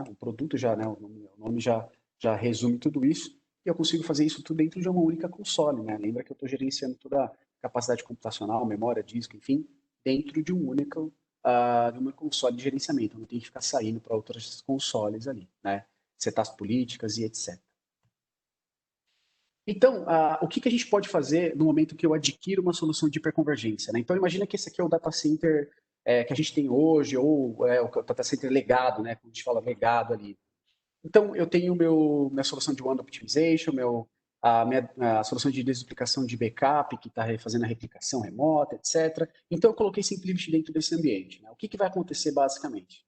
O produto já, né, o nome já resume tudo isso, e eu consigo fazer isso tudo dentro de uma única console, né? Lembra que eu estou gerenciando toda a capacidade computacional, memória, disco, enfim, dentro de de uma console de gerenciamento. Eu não tenho que ficar saindo para outras consoles ali, né? Setar as políticas e etc. Então, o que a gente pode fazer no momento que eu adquiro uma solução de hiperconvergência? Né? Então, imagina que esse aqui é o data center que a gente tem hoje, ou o data center legado, né? Como a gente fala, legado ali. Então, eu tenho minha solução de One Optimization, a solução de desduplicação de backup, que está fazendo a replicação remota, etc. Então, eu coloquei Simplicity dentro desse ambiente. Né? O que vai acontecer, basicamente?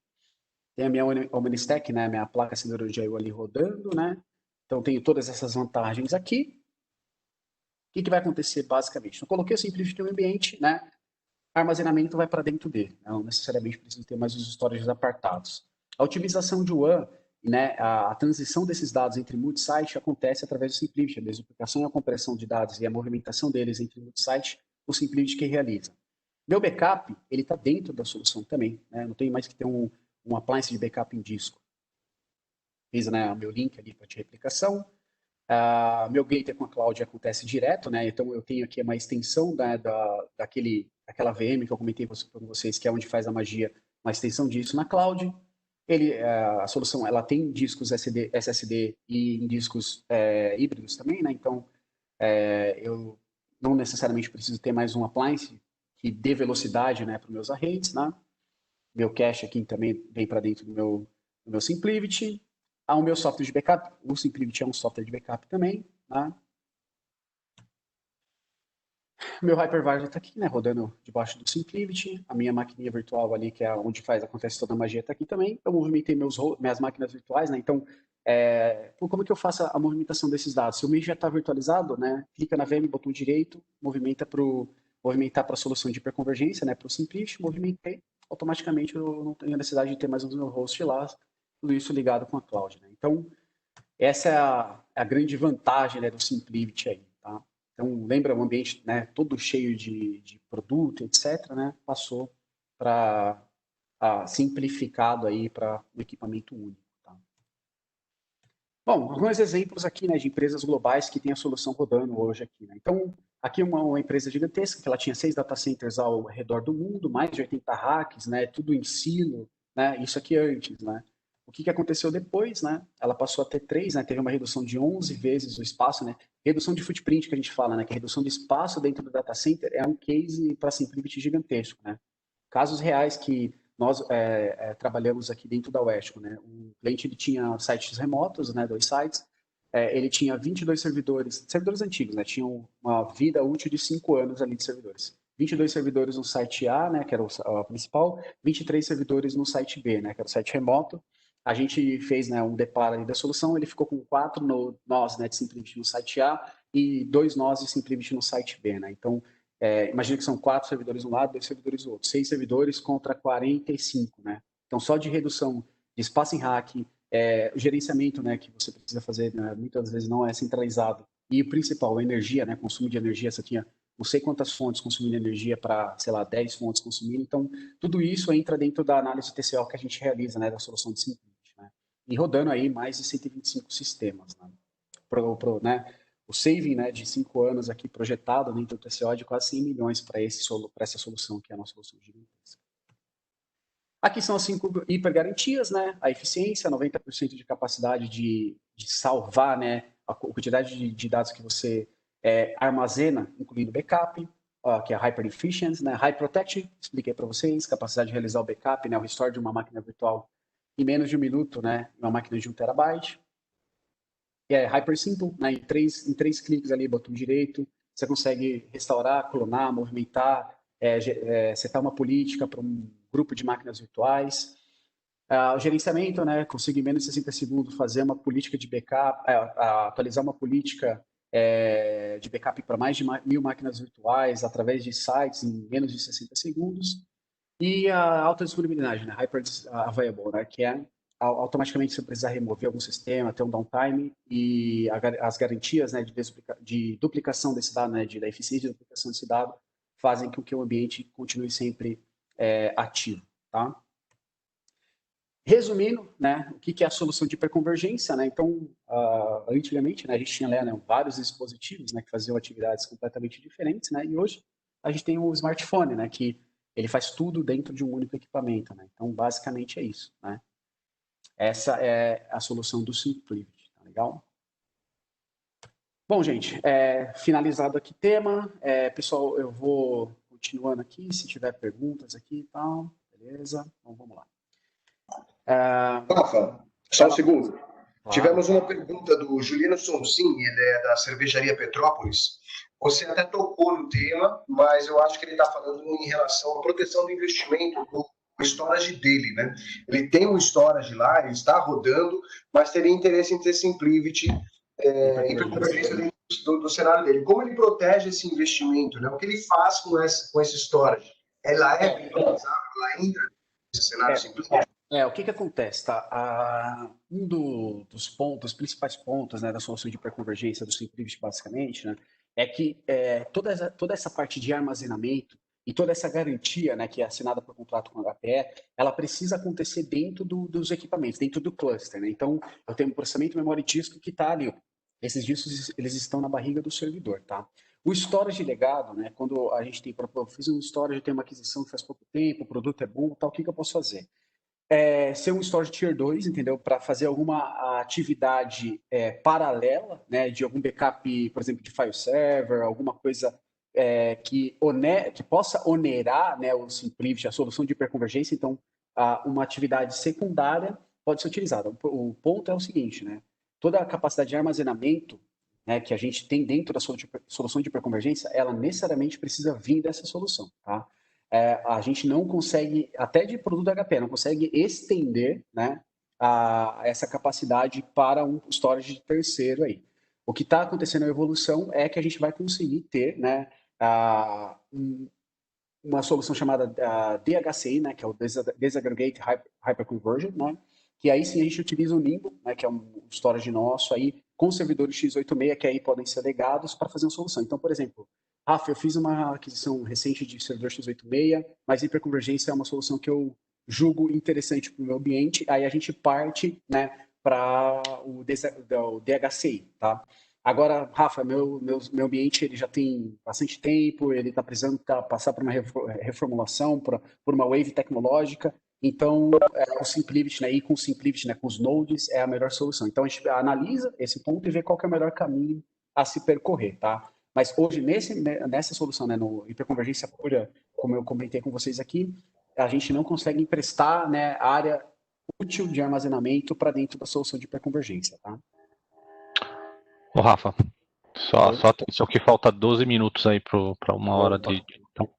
Tem a minha OmniStack, né? Minha placa aceleradora de I/O ali rodando, né? Então, tenho todas essas vantagens aqui. O que vai acontecer, basicamente? Eu coloquei o Simplicity no ambiente, né? Armazenamento vai para dentro dele. Não necessariamente preciso ter mais os storages apartados. A otimização de WAN né, a transição desses dados entre multi-site acontece através do SimpliVity, a desduplicação e a compressão de dados e a movimentação deles entre multi-site, o SimpliVity que realiza. Meu backup, ele está dentro da solução também, né? Não tem mais que ter um appliance de backup em disco. Fiz, né, o meu link ali para de replicação. Meu gateway com a cloud acontece direto, né? Então eu tenho aqui uma extensão daquela VM que eu comentei com vocês, que é onde faz a magia, uma extensão disso na cloud. A solução ela tem discos SSD e em discos híbridos também, né? Então eu não necessariamente preciso ter mais um appliance que dê velocidade, né, para os meus arrays, né? Meu cache aqui também vem para dentro do meu SimpliVity. O meu software de backup, o SimpliVity é um software de backup também, né? Meu hypervisor está aqui, né, rodando debaixo do SimpliVity. A minha maquininha virtual ali, que é onde acontece toda a magia, está aqui também. Eu movimentei minhas máquinas virtuais, né? Então, como é que eu faço a movimentação desses dados? Se o MEI já está virtualizado, né, clica na VM, botão direito, movimentar para a solução de hiperconvergência, né, para o SimpliVity, movimentei, automaticamente eu não tenho necessidade de ter mais um meu host lá, tudo isso ligado com a cloud, né? Então, essa é a grande vantagem, né, do SimpliVity aí, tá? Então, lembra o ambiente, né, todo cheio de produto, etc., né, passou para simplificado aí para um equipamento único, tá? Bom, alguns exemplos aqui, né, de empresas globais que têm a solução rodando hoje aqui, né? Então, aqui uma empresa gigantesca que ela tinha 6 data centers ao redor do mundo, mais de 80 racks, né, tudo em silo, né? Isso aqui antes, né? O que aconteceu depois, né? Ela passou a ter 3, né? Teve uma redução de 11 vezes o espaço, né? Redução de footprint que a gente fala, né? Que a redução de espaço dentro do data center é um case para SimpliVity gigantesco, né? Casos reais que nós trabalhamos aqui dentro da Westco, né? O cliente ele tinha sites remotos, né? 2 sites. Ele tinha 22 servidores antigos, né? Tinham uma vida útil de 5 anos ali de servidores. 22 servidores no site A, né? Que era o principal. 23 servidores no site B, né? Que era o site remoto. A gente fez, né, um deparo ali da solução, ele ficou com 4 nós, né, de SimpliVity no site A e 2 nós de SimpliVity no site B, né? Então, imagina que são 4 servidores de um lado, 2 servidores do outro. 6 servidores contra 45, né? Então, só de redução de espaço em rack, o gerenciamento, né, que você precisa fazer, né, muitas vezes não é centralizado. E o principal, a energia, né, consumo de energia, você tinha não sei quantas fontes consumindo energia para, sei lá, 10 fontes consumindo. Então, tudo isso entra dentro da análise TCO que a gente realiza, né, da solução de SimpliVity, né? E rodando aí mais de 125 sistemas, né? Né? O saving, né, de 5 anos aqui projetado dentro do TCO é de quase 100 milhões para essa solução, que é a nossa solução gigantesca. Aqui são as 5 hipergarantias, né? A eficiência, 90% de capacidade de salvar, né, a quantidade de dados que você armazena, incluindo backup, que é Hyper Efficient, né? High Protect, expliquei para vocês, capacidade de realizar o backup, né, o restore de uma máquina virtual em menos de 1 minuto, né, uma máquina de 1 terabyte. Hyper Simple, né, em três cliques ali, botão direito, você consegue restaurar, clonar, movimentar, setar uma política para um grupo de máquinas virtuais. O gerenciamento, né, consigo em menos de 60 segundos fazer uma política de backup, atualizar uma política de backup para mais de 1.000 máquinas virtuais através de sites em menos de 60 segundos. E a alta disponibilidade, né, Hyper Available, né, que é automaticamente você precisa remover algum sistema, ter um downtime e as garantias, né, de duplicação desse dado, né, da eficiência de duplicação desse dado, fazem com que o ambiente continue sempre ativo, tá? Resumindo, né, o que é a solução de hiperconvergência, né? Então, antigamente, né, a gente tinha né, vários dispositivos, né, que faziam atividades completamente diferentes, né? E hoje a gente tem o smartphone, né, que ele faz tudo dentro de um único equipamento, né? Então, basicamente é isso, né? Essa é a solução do SimpliVity, tá legal? Bom, gente, finalizado aqui o tema. Pessoal, eu vou continuando aqui, se tiver perguntas aqui e tal, beleza? Então, vamos lá. Rafa, só um segundo. Tivemos uma pergunta do Juliano Sonsin, ele é da cervejaria Petrópolis. Você até tocou no tema, mas eu acho que ele está falando em relação à proteção do investimento do storage dele, né? Ele tem um storage lá, ele está rodando, mas teria interesse em ter SimpliVity do cenário dele. Como ele protege esse investimento, né? O que ele faz com esse storage? Ela é virtualizável, ela entra nesse cenário SimpliVity? O que acontece, tá? dos pontos, principais pontos, né, da solução de hiperconvergência do SimpliVity, basicamente, né, é que toda essa parte de armazenamento e toda essa garantia, né, que é assinada por contrato com a HPE, ela precisa acontecer dentro dos equipamentos, dentro do cluster, né? Então, eu tenho um processamento memória e disco que está ali. Esses discos, eles estão na barriga do servidor, tá? O storage legado, né, quando a gente tem, eu fiz um storage, eu tenho uma aquisição que faz pouco tempo, o produto é bom, tal, o que eu posso fazer? Ser um storage tier 2, entendeu? Para fazer alguma atividade paralela, né? De algum backup, por exemplo, de file server, alguma coisa que possa onerar, né, o SimpliVity, a solução de hiperconvergência. Então, uma atividade secundária pode ser utilizada. O ponto é o seguinte, né? Toda a capacidade de armazenamento, né, que a gente tem dentro da solução de hiperconvergência, ela necessariamente precisa vir dessa solução, tá? A gente não consegue, até de produto HP, não consegue estender, né, essa capacidade para um storage de terceiro aí. O que está acontecendo na evolução é que a gente vai conseguir ter, né, uma solução chamada DHCI, né, que é o Disaggregate Hyperconversion, né, que aí sim a gente utiliza o Nimbo, né, que é um storage nosso aí, com servidores x86 que aí podem ser legados para fazer uma solução. Então, por exemplo, Rafa, eu fiz uma aquisição recente de servidor x86, mas hiperconvergência é uma solução que eu julgo interessante para o meu ambiente, aí a gente parte, né, para o DHCI, tá? Agora, Rafa, meu ambiente ele já tem bastante tempo, ele está precisando passar por uma reformulação, por uma wave tecnológica. Então, o SimpliVity, né, e com o SimpliVity, né, com os nodes, é a melhor solução. Então, a gente analisa esse ponto e vê qual que é o melhor caminho a se percorrer, tá? Mas hoje, nessa solução, né, no hiperconvergência pura, como eu comentei com vocês aqui, a gente não consegue emprestar, né, a área útil de armazenamento para dentro da solução de hiperconvergência, tá? Ô, Rafa, só atenção que falta 12 minutos aí para uma hora de. Então...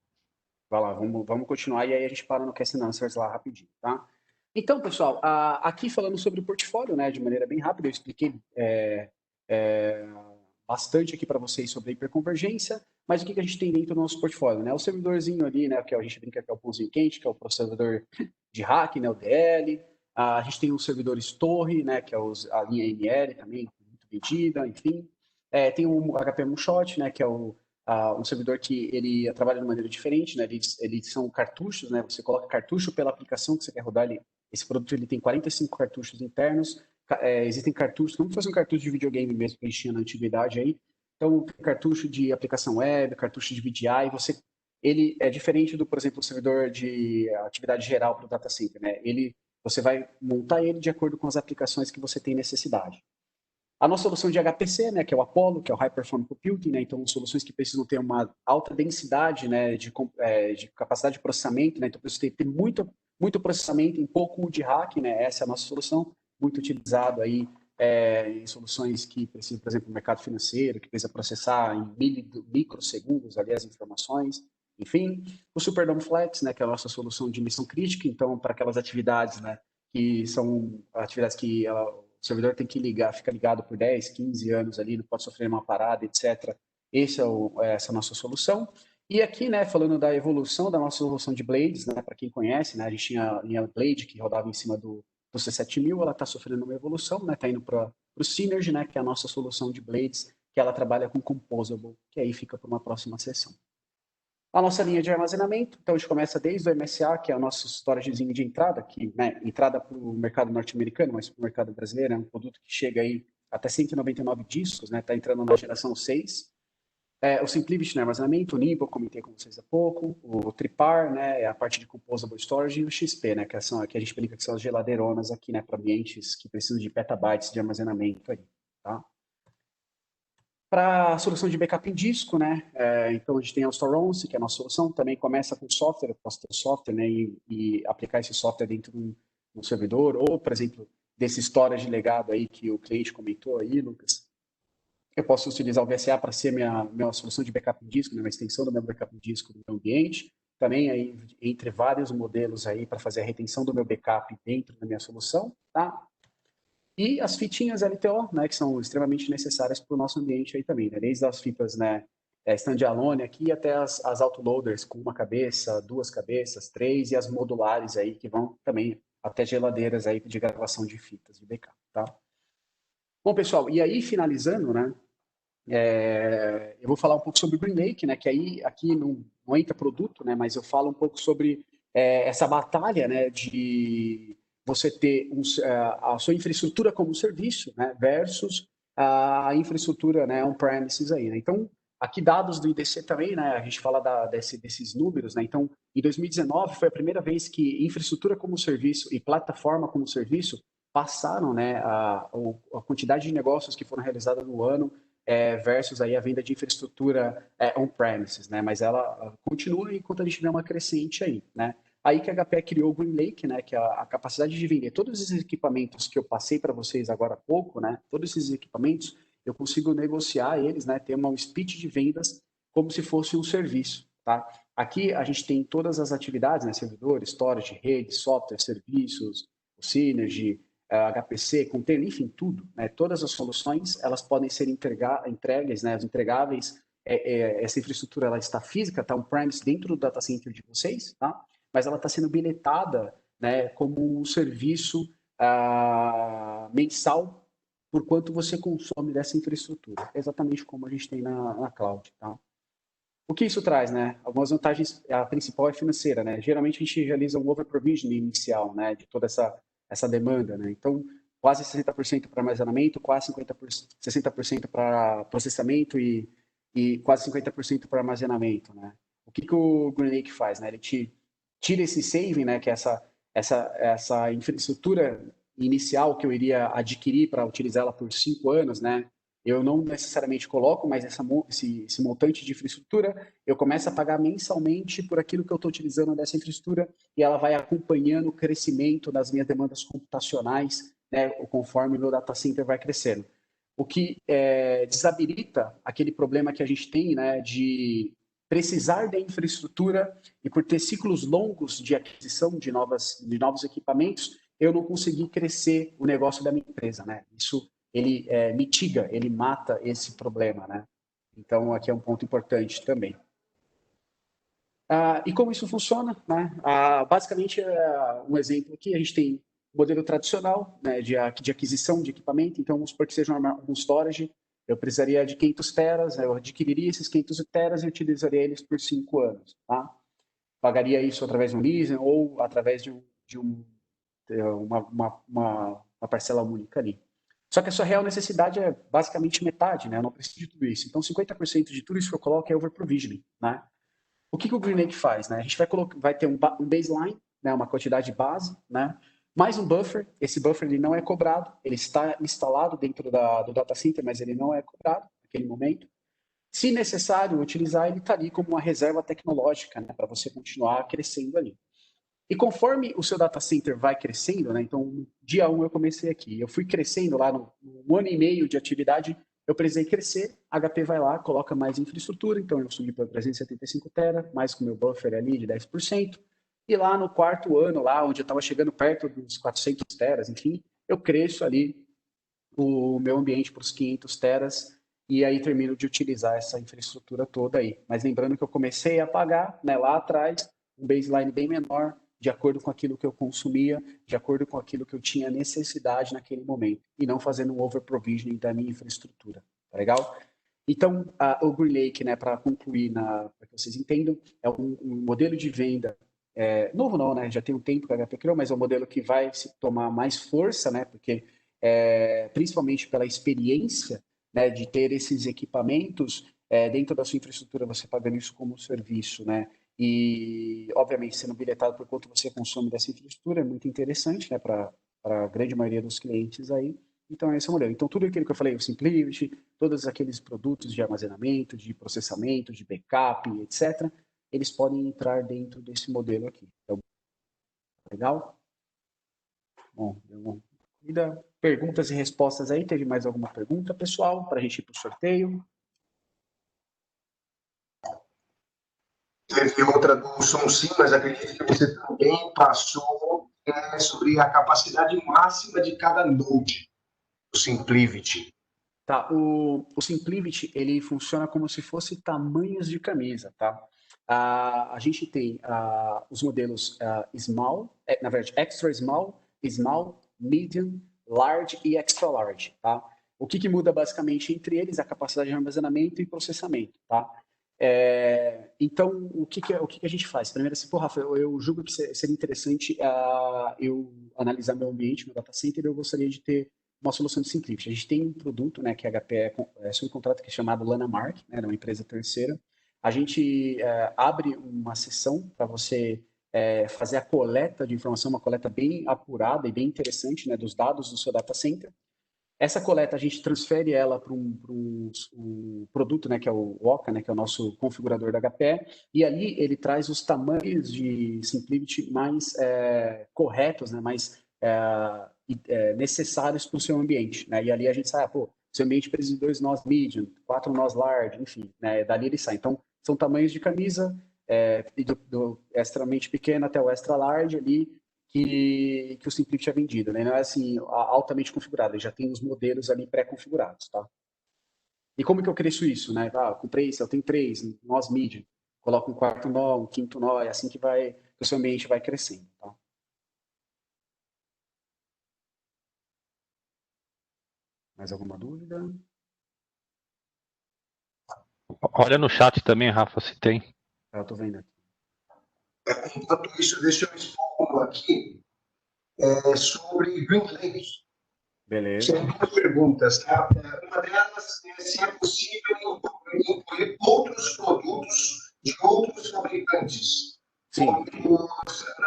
Vai lá, vamos continuar e aí a gente para no Question Answers lá rapidinho, tá? Então, pessoal, aqui falando sobre o portfólio, né, de maneira bem rápida, eu expliquei bastante aqui para vocês sobre a hiperconvergência, mas o que a gente tem dentro do nosso portfólio, né? O servidorzinho ali, né, que a gente brinca que é o pãozinho quente, que é o processador de rack, né, o DL. A gente tem os servidores torre, né, que é a linha ML também, muito vendida, enfim. Tem o HP Moonshot, né, que é um servidor que ele trabalha de maneira diferente, né? Eles são cartuchos, né? Você coloca cartucho pela aplicação que você quer rodar ali. Esse produto ele tem 45 cartuchos internos. Existem cartuchos, como se fosse um cartucho de videogame mesmo que a gente tinha na antiguidade aí. Então, cartucho de aplicação web, cartucho de VDI, ele é diferente do, por exemplo, o servidor de atividade geral para o data center, né? Você vai montar ele de acordo com as aplicações que você tem necessidade. A nossa solução de HPC, né, que é o Apollo, que é o High Performance Computing, né, então soluções que precisam ter uma alta densidade, né, de capacidade de processamento, né, então precisa ter muito processamento em pouco de rack, né, essa é a nossa solução, muito utilizado aí em soluções que precisam, por exemplo, no mercado financeiro, que precisa processar em microsegundos ali as informações, enfim. O Superdome Flex, né, que é a nossa solução de missão crítica, então para aquelas atividades, né, que são atividades que o servidor tem que fica ligado por 10, 15 anos ali, não pode sofrer uma parada, etc. Essa é a nossa solução. E aqui, né, falando da evolução da nossa solução de Blades, né, para quem conhece, né, a gente tinha a linha Blade que rodava em cima do C7000, ela está sofrendo uma evolução, né, está indo para o Synergy, né, que é a nossa solução de Blades, que ela trabalha com Composable, que aí fica para uma próxima sessão. A nossa linha de armazenamento, então a gente começa desde o MSA, que é o nosso storagezinho de entrada, que, né, entrada para o mercado norte-americano, mas para o mercado brasileiro é um produto que chega aí até 199 discos, né, está entrando na geração 6. O SimpliVity no armazenamento, o Nimble, comentei com vocês há pouco, o Tripar, né, é a parte de Composable Storage, e o XP, né, que a gente brinca que são as geladeironas aqui, né, para ambientes que precisam de petabytes de armazenamento aí, tá? Para a solução de backup em disco, né? Então a gente tem a StoreOnce, que é a nossa solução, também começa com software, eu posso ter software, né? E aplicar esse software dentro de um servidor, ou, por exemplo, desse storage legado aí que o cliente comentou aí, Lucas. Eu posso utilizar o VSA para ser minha solução de backup em disco, né? Uma extensão do meu backup em disco do meu ambiente. Também aí, entre vários modelos aí para fazer a retenção do meu backup dentro da minha solução, tá? E as fitinhas LTO, né, que são extremamente necessárias para o nosso ambiente aí também, né? Desde as fitas, né, standalone aqui até as autoloaders com uma cabeça, duas cabeças, três, e as modulares aí que vão também até geladeiras aí de gravação de fitas de backup. tá? Bom, pessoal, e aí finalizando, né? Eu vou falar um pouco sobre o GreenLake, né? Que aí aqui não entra produto, né? Mas eu falo um pouco sobre essa batalha, né? De você ter a sua infraestrutura como serviço, né? Versus a infraestrutura, né? On-premises aí, né? Então, aqui dados do IDC também, né? A gente fala desses números, né? Então, em 2019 foi a primeira vez que infraestrutura como serviço e plataforma como serviço passaram, né? A quantidade de negócios que foram realizados no ano versus aí a venda de infraestrutura on-premises, né? Mas ela continua enquanto a gente vê uma crescente aí, né? Aí que a HP criou o GreenLake, né? Que é a capacidade de vender todos esses equipamentos que eu passei para vocês agora há pouco, né? Todos esses equipamentos, eu consigo negociar eles, né? Ter um speech de vendas como se fosse um serviço, tá? Aqui a gente tem todas as atividades, né? Servidores, storage, rede, software, serviços, o Synergy, HPC, container, enfim, tudo, né? Todas as soluções, elas podem ser entregues, né? Os entregáveis, essa infraestrutura, ela está física, está on-premise dentro do data center de vocês, tá? Mas ela está sendo bilhetada, né? Como um serviço mensal por quanto você consome dessa infraestrutura, exatamente como a gente tem na cloud, tá? O que isso traz, né? Algumas vantagens, a principal é financeira, né? Geralmente a gente realiza um over-provisioning inicial, né? De toda essa demanda, né? Então, quase 60% para armazenamento, quase 60% para processamento e quase 50% para armazenamento, né? O que o GreenLake faz, né? Ele tira esse saving, né? Que é essa infraestrutura inicial que eu iria adquirir para utilizá-la por 5 anos, né? Eu não necessariamente coloco, mas esse montante de infraestrutura, eu começo a pagar mensalmente por aquilo que eu estou utilizando dessa infraestrutura e ela vai acompanhando o crescimento das minhas demandas computacionais, né, conforme o meu data center vai crescendo. O que desabilita aquele problema que a gente tem, né, de precisar da infraestrutura e por ter ciclos longos de aquisição de novos equipamentos, eu não consegui crescer o negócio da minha empresa, né? Isso ele mitiga, ele mata esse problema, né? Então, aqui é um ponto importante também. E como isso funciona, né? Basicamente, um exemplo aqui, a gente tem modelo tradicional, né, de aquisição de equipamento, então vamos supor que seja um storage, eu precisaria de 500 teras, eu adquiriria esses 500 teras e utilizaria eles por 5 anos, tá? Pagaria isso através de um leasing ou através de uma parcela única ali. Só que a sua real necessidade é basicamente metade, né? Eu não preciso de tudo isso. Então, 50% de tudo isso que eu coloco é over-provisioning, né? O que o GreenLake faz, né? A gente vai ter um baseline, né? Uma quantidade base, né? Mais um buffer. Esse buffer ele não é cobrado, ele está instalado dentro do data center, mas ele não é cobrado naquele momento. Se necessário utilizar, ele está ali como uma reserva tecnológica, né? Para você continuar crescendo ali. E conforme o seu data center vai crescendo, né? Então, dia 1 eu comecei aqui, eu fui crescendo lá no 1 ano e meio de atividade, eu precisei crescer, a HP vai lá, coloca mais infraestrutura, então eu subi para 375 tera, mais com o meu buffer ali de 10%, e lá no 4º ano, lá onde eu estava chegando perto dos 400 teras, enfim, eu cresço ali o meu ambiente para os 500 teras, e aí termino de utilizar essa infraestrutura toda aí. Mas lembrando que eu comecei a pagar, né, lá atrás, um baseline bem menor, de acordo com aquilo que eu consumia, de acordo com aquilo que eu tinha necessidade naquele momento, e não fazendo um over-provisioning da minha infraestrutura. Tá legal? Então, o GreenLake, né, para concluir, para que vocês entendam, é um modelo de venda novo não, né? Já tem um tempo que a HP criou, mas é um modelo que vai se tomar mais força, né? Porque principalmente pela experiência, né, de ter esses equipamentos dentro da sua infraestrutura, você pagando isso como serviço, né? E, obviamente, sendo bilhetado por quanto você consome dessa infraestrutura, é muito interessante, né, para a grande maioria dos clientes aí. Então, esse é o modelo. Então, tudo aquilo que eu falei, o Simplicity, todos aqueles produtos de armazenamento, de processamento, de backup, etc., eles podem entrar dentro desse modelo aqui. Então, legal? Bom, perguntas e respostas aí. Teve mais alguma pergunta, pessoal, para a gente ir para o sorteio? Teve outra do som sim, mas acredito que você também passou sobre a capacidade máxima de cada node, o Simplicity. Tá, o Simplicity, ele funciona como se fosse tamanhos de camisa, tá? A gente tem os modelos small, na verdade, extra small, small, medium, large e extra large, tá? O que muda basicamente entre eles? A capacidade de armazenamento e processamento, tá? Então, o que a gente faz? Primeiro, assim, Rafa, eu julgo que seria interessante eu analisar meu ambiente, meu data center, e eu gostaria de ter uma solução de SimpliFit. A gente tem um produto, né, que a HP é subcontrata, que é chamado Lanamark, né, de uma empresa terceira. A gente abre uma sessão para você fazer a coleta de informação, uma coleta bem apurada e bem interessante, né, dos dados do seu data center. Essa coleta a gente transfere ela para um produto, né, que é o Oca, né, que é o nosso configurador da HPE, e ali ele traz os tamanhos de SimpliFit mais corretos, né, mais necessários para o seu ambiente, né? E ali a gente sai, seu ambiente precisa de 2 nós medium, 4 nós large, enfim, né? Dali ele sai. Então, são tamanhos de camisa, do extremamente pequeno até o extra large ali, que o SimpliFit é vendido, né? Não é assim, altamente configurado, ele já tem os modelos ali pré-configurados, tá? E como que eu cresço isso, né? Comprei, eu tenho 3 nós medium, coloco um 4º nó, um 5º nó, é assim que o seu ambiente vai crescendo, tá? Mais alguma dúvida? Olha no chat também, Rafa, se tem. Eu tô vendo aqui. Enquanto isso, deixa eu expor aqui sobre Green Lake. Beleza. Tem 2 perguntas, tá? Uma delas é se é possível incluir outros produtos de outros fabricantes. Sim.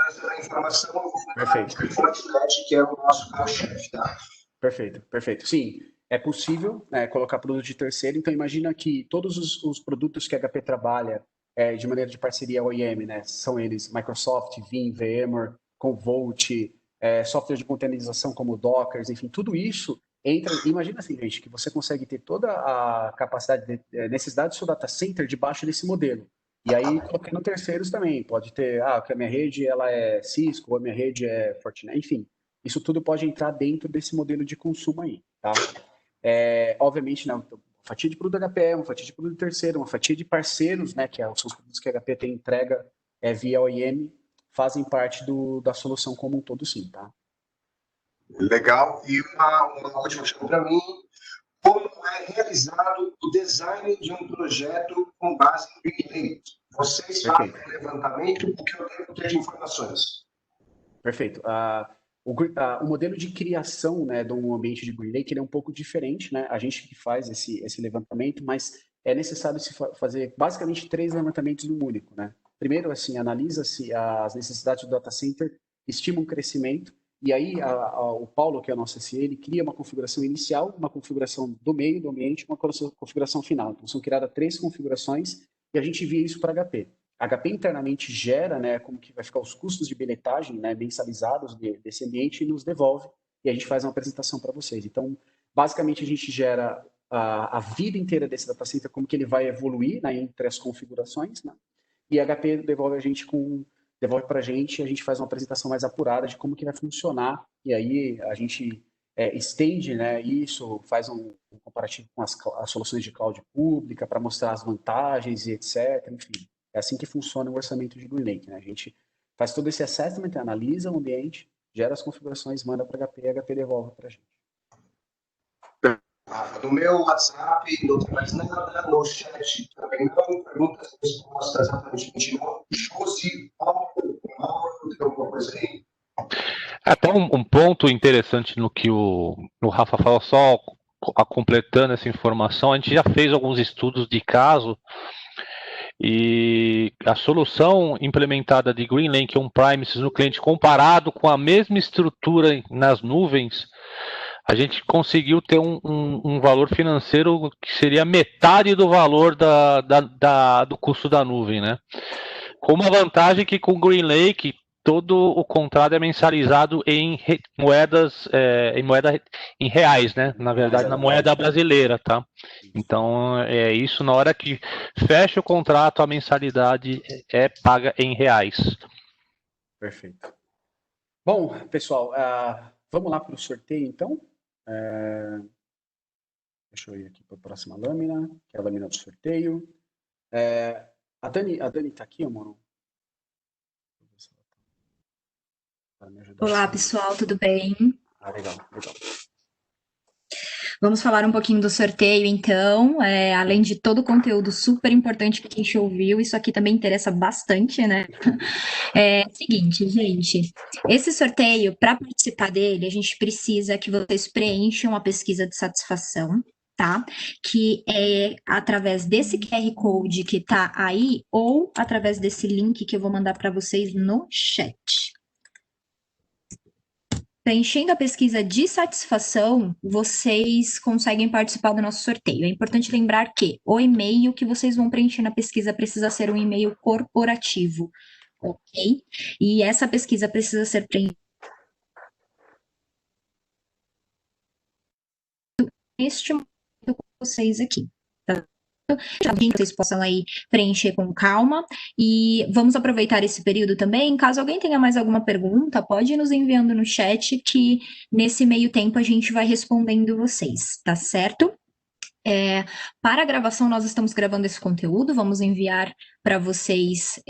Essa informação eu vou Perfeito. falar de Fortinet, que é o nosso carro-chefe, tá? Perfeito. Sim, é possível colocar produto de terceiro. Então, imagina que todos os produtos que a HP trabalha de maneira de parceria OEM, né? São eles Microsoft, Vim, VMware, Commvault, software de containerização como Docker, enfim, tudo isso entra. Imagina assim, gente, que você consegue ter toda a capacidade, necessidade do seu data center debaixo desse modelo. E aí, colocando terceiros também. Pode ter, que a minha rede ela é Cisco, a minha rede é Fortinet, enfim. Isso tudo pode entrar dentro desse modelo de consumo aí, tá? Obviamente, né, uma fatia de produto HP, uma fatia de produto terceiro, uma fatia de parceiros, né, que são os produtos que a HP tem entrega via OEM, fazem parte da solução como um todo, sim, tá? Legal. E uma última questão para mim. Como é realizado o design de um projeto com base em Big Data? Vocês fazem um levantamento, o que eu devo ter de informações? Perfeito. O modelo de criação, né, de um ambiente de Green Lake ele é um pouco diferente, né? A gente que faz esse levantamento, mas é necessário se fazer basicamente 3 levantamentos no único, né? Primeiro, assim, analisa-se as necessidades do data center, estima um crescimento, e aí o Paulo, que é o nosso SE, ele cria uma configuração inicial, uma configuração do meio do ambiente, uma configuração final. Então, são criadas 3 configurações e a gente envia isso para HP. A HP internamente gera, né, como que vai ficar os custos de bilhetagem, né, mensalizados desse ambiente e nos devolve, e a gente faz uma apresentação para vocês. Então, basicamente, a gente gera a vida inteira desse data center, como que ele vai evoluir, né, entre as configurações, né, e a HP devolve para a gente faz uma apresentação mais apurada de como que vai funcionar, e aí a gente estende, né, isso, faz um comparativo com as soluções de cloud pública para mostrar as vantagens e etc, enfim. É assim que funciona o orçamento de Green Lake, né? A gente faz todo esse assessment, analisa o ambiente, gera as configurações, manda para a HP e a HP devolve para a gente. No meu WhatsApp não tem mais nada, no chat também não, perguntas e respostas aparentemente não. Josi, Paulo, tem alguma coisa aí? Até um ponto interessante no que o Rafa falou, só completando essa informação, a gente já fez alguns estudos de caso e a solução implementada de GreenLake on-premises no cliente comparado com a mesma estrutura nas nuvens, a gente conseguiu ter um valor financeiro que seria metade do valor do custo da nuvem, né? Com uma vantagem que com o GreenLake todo o contrato é mensalizado em moedas, em reais, né? Na verdade, na moeda brasileira, tá? Então, isso na hora que fecha o contrato, a mensalidade é paga em reais. Perfeito. Bom, pessoal, vamos lá para o sorteio, então. Deixa eu ir aqui para a próxima lâmina, que é a lâmina do sorteio. A Dani está aqui, amor? Olá, pessoal, tudo bem? Ah, legal, legal. Vamos falar um pouquinho do sorteio, então. Além de todo o conteúdo super importante que a gente ouviu, isso aqui também interessa bastante, né? Seguinte, gente. Esse sorteio, para participar dele, a gente precisa que vocês preencham a pesquisa de satisfação, tá? Que é através desse QR Code que tá aí, ou através desse link que eu vou mandar para vocês no chat. Preenchendo a pesquisa de satisfação, vocês conseguem participar do nosso sorteio. É importante lembrar que o e-mail que vocês vão preencher na pesquisa precisa ser um e-mail corporativo, ok? E essa pesquisa precisa ser preenchida neste momento com vocês aqui, tá? Que vocês possam aí preencher com calma, e vamos aproveitar esse período também, caso alguém tenha mais alguma pergunta, pode ir nos enviando no chat, que nesse meio tempo a gente vai respondendo vocês, tá certo? Para a gravação, nós estamos gravando esse conteúdo, vamos enviar para vocês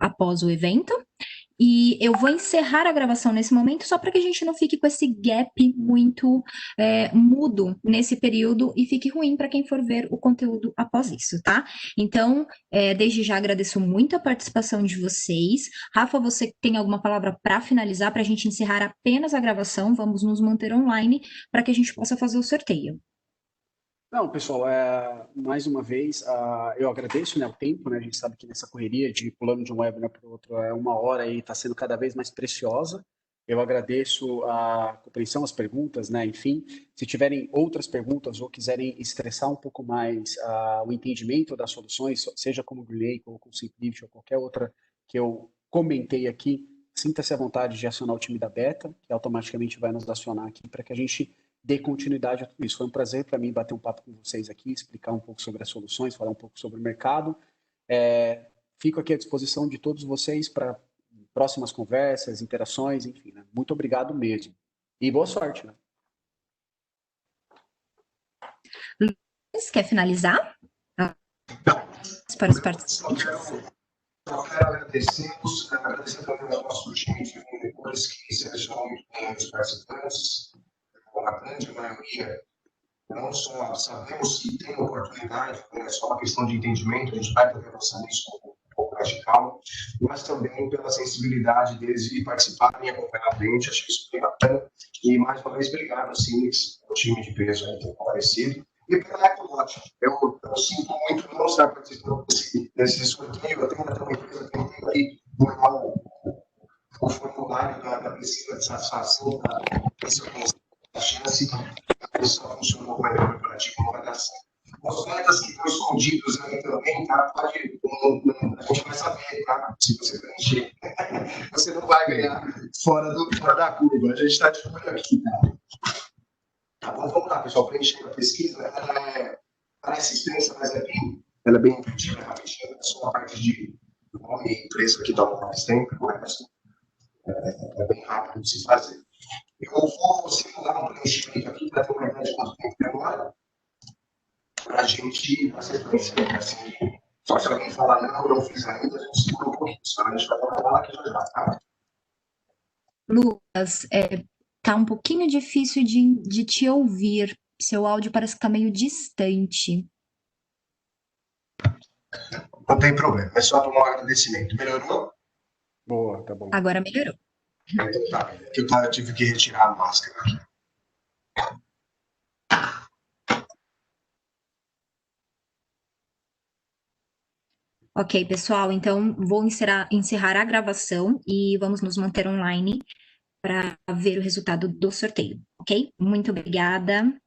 após o evento. E eu vou encerrar a gravação nesse momento, só para que a gente não fique com esse gap muito mudo nesse período e fique ruim para quem for ver o conteúdo após isso, tá? Então, desde já agradeço muito a participação de vocês. Rafa, você tem alguma palavra para finalizar, para a gente encerrar apenas a gravação? Vamos nos manter online para que a gente possa fazer o sorteio. Não, pessoal, mais uma vez, eu agradeço, né, o tempo, né, a gente sabe que nessa correria de pulando de um webinar para o outro, 1 hora aí está sendo cada vez mais preciosa. Eu agradeço a compreensão, as perguntas, né, enfim, se tiverem outras perguntas ou quiserem estressar um pouco mais o entendimento das soluções, seja como Relay ou com Simplift ou qualquer outra que eu comentei aqui, sinta-se à vontade de acionar o time da Beta, que automaticamente vai nos acionar aqui para que a gente dê continuidade a tudo isso. Foi um prazer para mim bater um papo com vocês aqui, explicar um pouco sobre as soluções, falar um pouco sobre o mercado. Fico aqui à disposição de todos vocês para próximas conversas, interações, enfim. Né? Muito obrigado mesmo. E boa sorte. Né? Luiz, quer finalizar? Para os participantes. Eu quero agradecer também ao nosso time de vendedores que selecionou muito bem os participantes. A grande maioria, não só sabemos que tem oportunidade, é só uma questão de entendimento, a gente vai poder avançar nisso com um pouco mais de calma, mas também pela sensibilidade deles de participar e acompanhar a gente, acho que isso foi bacana. E mais uma vez, obrigado, Cinex, o time de peso aí ter comparecido. E pela Ecolote, eu sinto muito não estar participando desse sorteio, eu tenho uma empresa que tem aí o formulário da pesquisa de satisfação da a chance que só funcionou com a corporativa não vai dar certo. Os metas que estão escondidos aí também, tá? A gente vai saber, tá? Se você preencher. Você não vai ganhar fora da curva. A gente está de olho aqui, tá? Bom, vamos lá, pessoal. Preencher a pesquisa, ela parece extensa, mas ela é bem intuitiva, é rapidinha. É só uma parte de nome e empresa que dá mais tempo, mas é bem rápido de se fazer. Eu vou simular um preenchimento aqui para ter uma ideia de quanto tempo demora, para a gente fazer preenchimento assim. Só se alguém falar, não fiz ainda, a gente segura um pouquinho, senão a gente vai trabalhar aqui já, tá? Lucas, tá um pouquinho difícil de te ouvir. Seu áudio parece que tá meio distante. Não tem problema, é só tomar um agradecimento. Melhorou? Boa, tá bom. Agora melhorou. Então tá, eu tive que retirar a máscara aqui. Ok, pessoal, então vou encerrar a gravação e vamos nos manter online para ver o resultado do sorteio, ok? Muito obrigada.